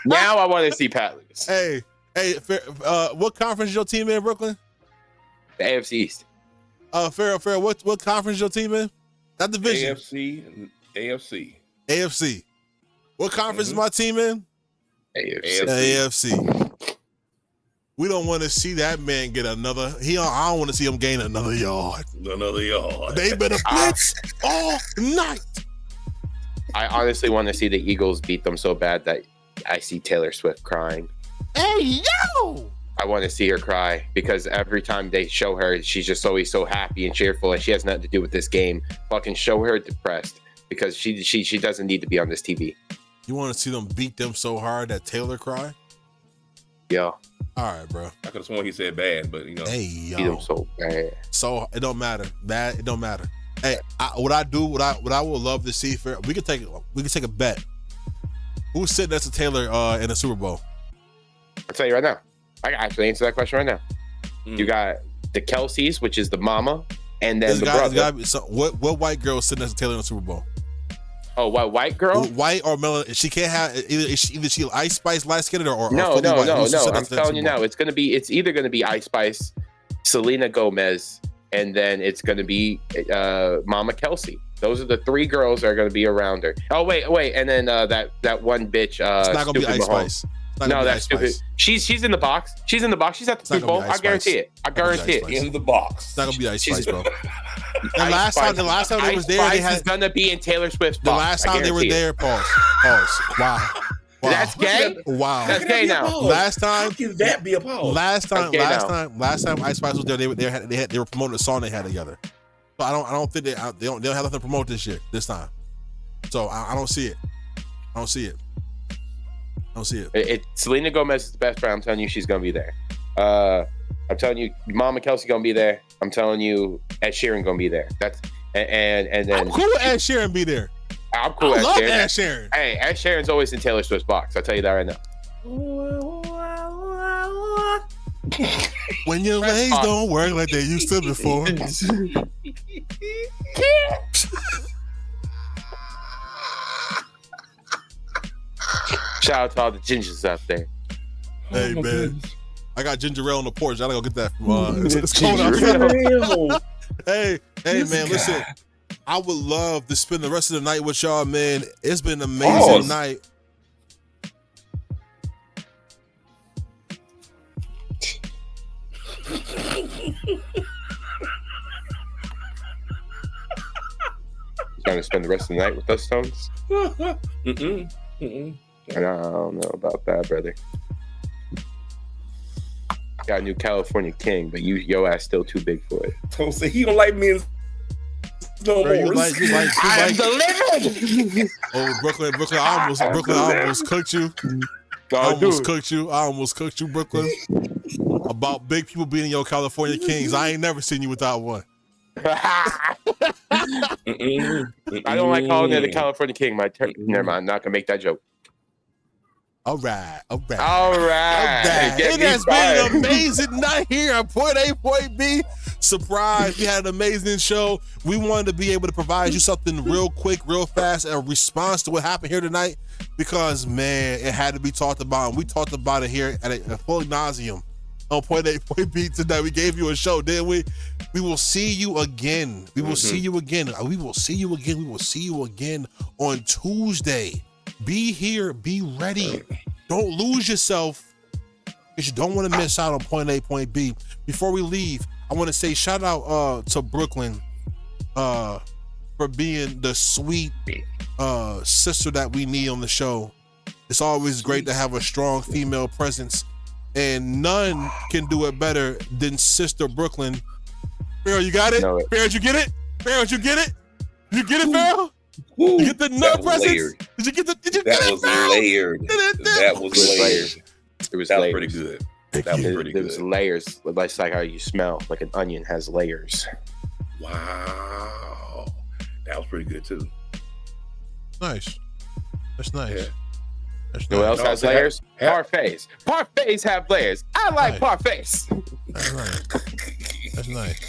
I want to see Pat lose. Hey, what conference is your team in, Brooklyn? The AFC East. Farrell, what conference is your team in? That division. AFC. What conference is my team in? AFC. We don't want to see that man get another. I don't want to see him gain another yard. They better blitz all night. I honestly want to see the Eagles beat them so bad that I see Taylor Swift crying. Hey, yo! I want to see her cry because every time they show her, she's just always so happy and cheerful, and she has nothing to do with this game. Fucking show her depressed. because she doesn't need to be on this TV. You want to see them beat them so hard that Taylor cry? Yeah, All right, bro. I could have sworn he said bad, but you know. Hey, beat yo. them so bad. So it don't matter. Bad, it don't matter. Hey, what I would love to see for we could take a bet. Who's sitting next to Taylor in the Super Bowl? I'll tell you right now. I can actually answer that question right now. You got the Kelseys, which is the mama, and then the brother. What white girl is sitting next to Taylor in the Super Bowl? Oh, what white girl? White or melon? She can't have either she Ice Spice light skinned or No. fully white. Who's sitting I'm next to telling you Super now. Bowl? It's either gonna be Ice Spice, Selena Gomez, and then it's gonna be Mama Kelsey. Those are the three girls that are gonna be around her. Oh wait, and then that one bitch. It's not gonna be Stupid Ice Mahomes. Spice. No, that's stupid. She's in the box. She's in the box. She's at the Super Bowl. I guarantee it. I guarantee it. In the box. It's not gonna be Ice Spice, bro. The Ice last time they was there, they is had gonna be in Taylor Swift's box. the last time they were there. Pause. Wow. That's gay. Wow. That's gay now. Last time. How can that be a pause? Last time Ice Spice was there, they were promoting a song they had together. So I don't think they don't have nothing to promote this time. So I don't see it. I don't see it. Selena Gomez is the best friend. I'm telling you, she's gonna be there. I'm telling you, Mama Kelsey gonna be there. I'm telling you, Ed Sheeran gonna be there. That's and then I'm cool with Ed Sheeran be there. I'm cool with I love Ed Ed Sheeran. Sheeran. Hey, Ed Sheeran's always in Taylor Swift's box. I'll tell you that right now. When your legs don't work like they used to before. Shout out to all the gingers out there. Hey man, goodness. I got ginger ale on the porch. I gotta go get that from it's cold Ginger outside. Hey This man, guy. listen. I would love to spend the rest of the night with y'all, man. It's been an amazing night. Trying to spend the rest of the night with us, Stones? Mm-mm. I don't know about that, brother. Got a new California king, but your ass still too big for it. Don't say he don't like men no Bro, more. I am delivered. Oh, Brooklyn, I almost cooked you. I almost cooked you, Brooklyn. About big people being your California kings. I ain't never seen you without one. I don't like calling it the California king. Never mind. I'm not gonna make that joke. All right. Get It me has fired. been an amazing night here at Point A, Point B. Surprise. We had an amazing show. We wanted to be able to provide you something real quick, real fast, a response to what happened here tonight because, man, it had to be talked about. And we talked about it here at a full nauseum on Point A, Point B tonight. We gave you a show, didn't we? We will see you again. We will see you again. We will see you again. We will see you again on Tuesday. Be here. Be ready. Don't lose yourself because you don't want to miss out on Point A, Point B. Before we leave, I want to say shout out to Brooklyn for being the sweet sister that we need on the show. It's always great to have a strong female presence, and none can do it better than Sister Brooklyn. Farrell, you got it? Know it. Farrell, you get it? Farrell, you get it? You get it, Farrell? You get the nut presence? Layered. Did you get That it, was Farrell? layered. That was layered. It was That was layers. pretty good. That was pretty There was good. layers. That's like how you smell. Like an onion has layers. Wow. That was pretty good too. Nice. That's nice. Yeah. That's You know what else No, has so layers? have- Parfaits. Parfaits have layers. I like Right. parfaits. That's right. That's nice.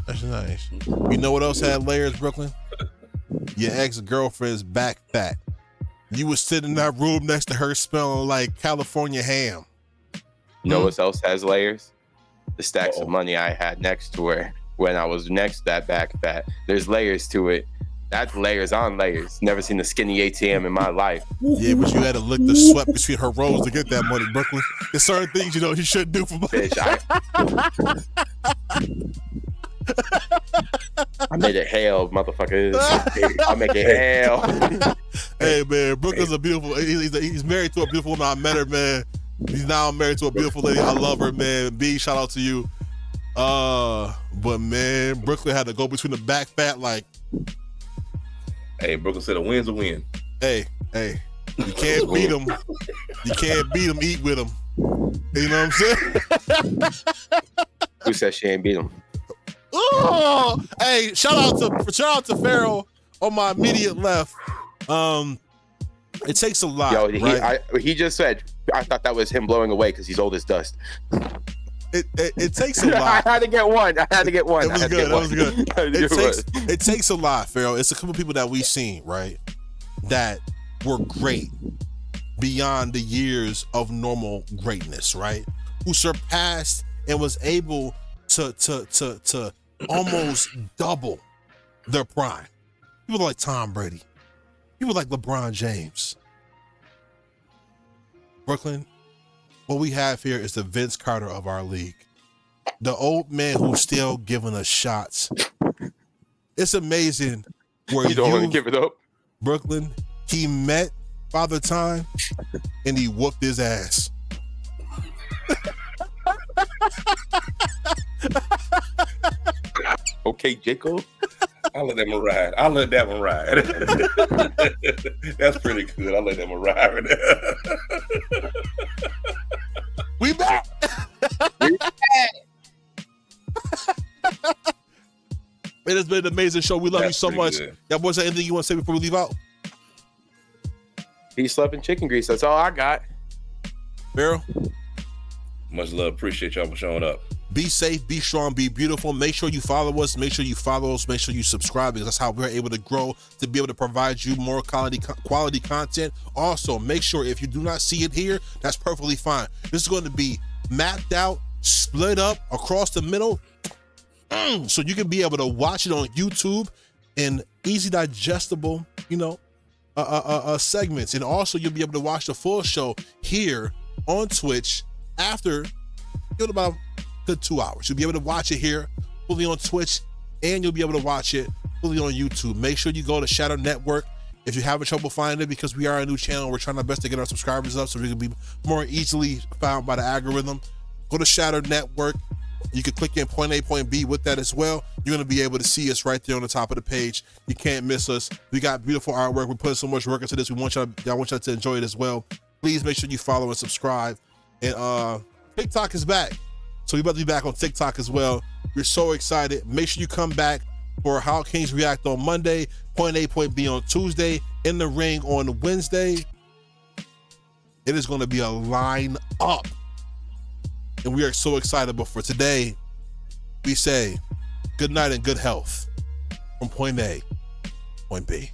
That's nice. You know what else had layers, Brooklyn? Your ex-girlfriend's back fat. You was sitting in that room next to her smelling like California ham. You know what else has layers? The stacks of Uh-oh. money I had next to her when I was next to that back fat. There's layers to it. That's layers on layers. Never seen a skinny ATM in my life. Yeah, but you had to lick the sweat between her rolls to get that money, Brooklyn. There's certain things you know you shouldn't do for money. Bitch, I made it hail, motherfuckers. I make it hail. Hey man, Brooklyn's a beautiful. He's married to a beautiful woman. I met her, man. He's now married to a beautiful lady. I love her, man. B, shout out to you. But man, Brooklyn had to go between the back fat like Hey, Brooklyn said a win's a win. Hey, you can't beat them. You can't beat them. Eat with them. You know what I'm saying? Who said she ain't beat him? Oh, hey, shout out to Pharaoh on my immediate left. It takes a lot. Yo, right? he just said, I thought that was him blowing away because he's old as dust. It takes a lot. I had to get one. That was good. It takes a lot, Pharaoh. It's a couple people that we've seen, right, that were great beyond the years of normal greatness, right? Who surpassed and was able to almost double their prime. People like Tom Brady. People like LeBron James. Brooklyn, what we have here is the Vince Carter of our league. The old man who's still giving us shots. It's amazing where you don't want to give it up. Brooklyn, he met Father Time and he whooped his ass. Okay, Jacob. I'll let that one ride. That's pretty good. I'll let that one ride. We back. It has been an amazing show. We love you so much. Y'all boys, anything you want to say before we leave out? Peace, love, and chicken grease. That's all I got. Pharaoh? Much love. Appreciate y'all for showing up. Be safe, be strong, be beautiful. Make sure you follow us. Make sure you subscribe, because that's how we're able to grow, to be able to provide you more quality content. Also, make sure if you do not see it here, that's perfectly fine. This is going to be mapped out, split up across the middle, so you can be able to watch it on YouTube in easy digestible, segments. And also you'll be able to watch the full show here on Twitch after about good 2 hours. You'll be able to watch it here fully on Twitch, and you'll be able to watch it fully on YouTube. Make sure you go to Shadow Network if you're having trouble finding it, because we are a new channel. We're trying our best to get our subscribers up so we can be more easily found by the algorithm. Go to Shadow Network. You can click in point A, point B with that as well. You're going to be able to see us right there on the top of the page. You can't miss us. We got beautiful artwork. We're putting so much work into this. We want y'all to enjoy it as well. Please make sure you follow and subscribe. And TikTok is back. So we're about to be back on TikTok as well. We're so excited. Make sure you come back for How Kings React on Monday, Point A, Point B on Tuesday, In the Ring on Wednesday. It is going to be a line up. And we are so excited. But for today, we say good night and good health from Point A, Point B.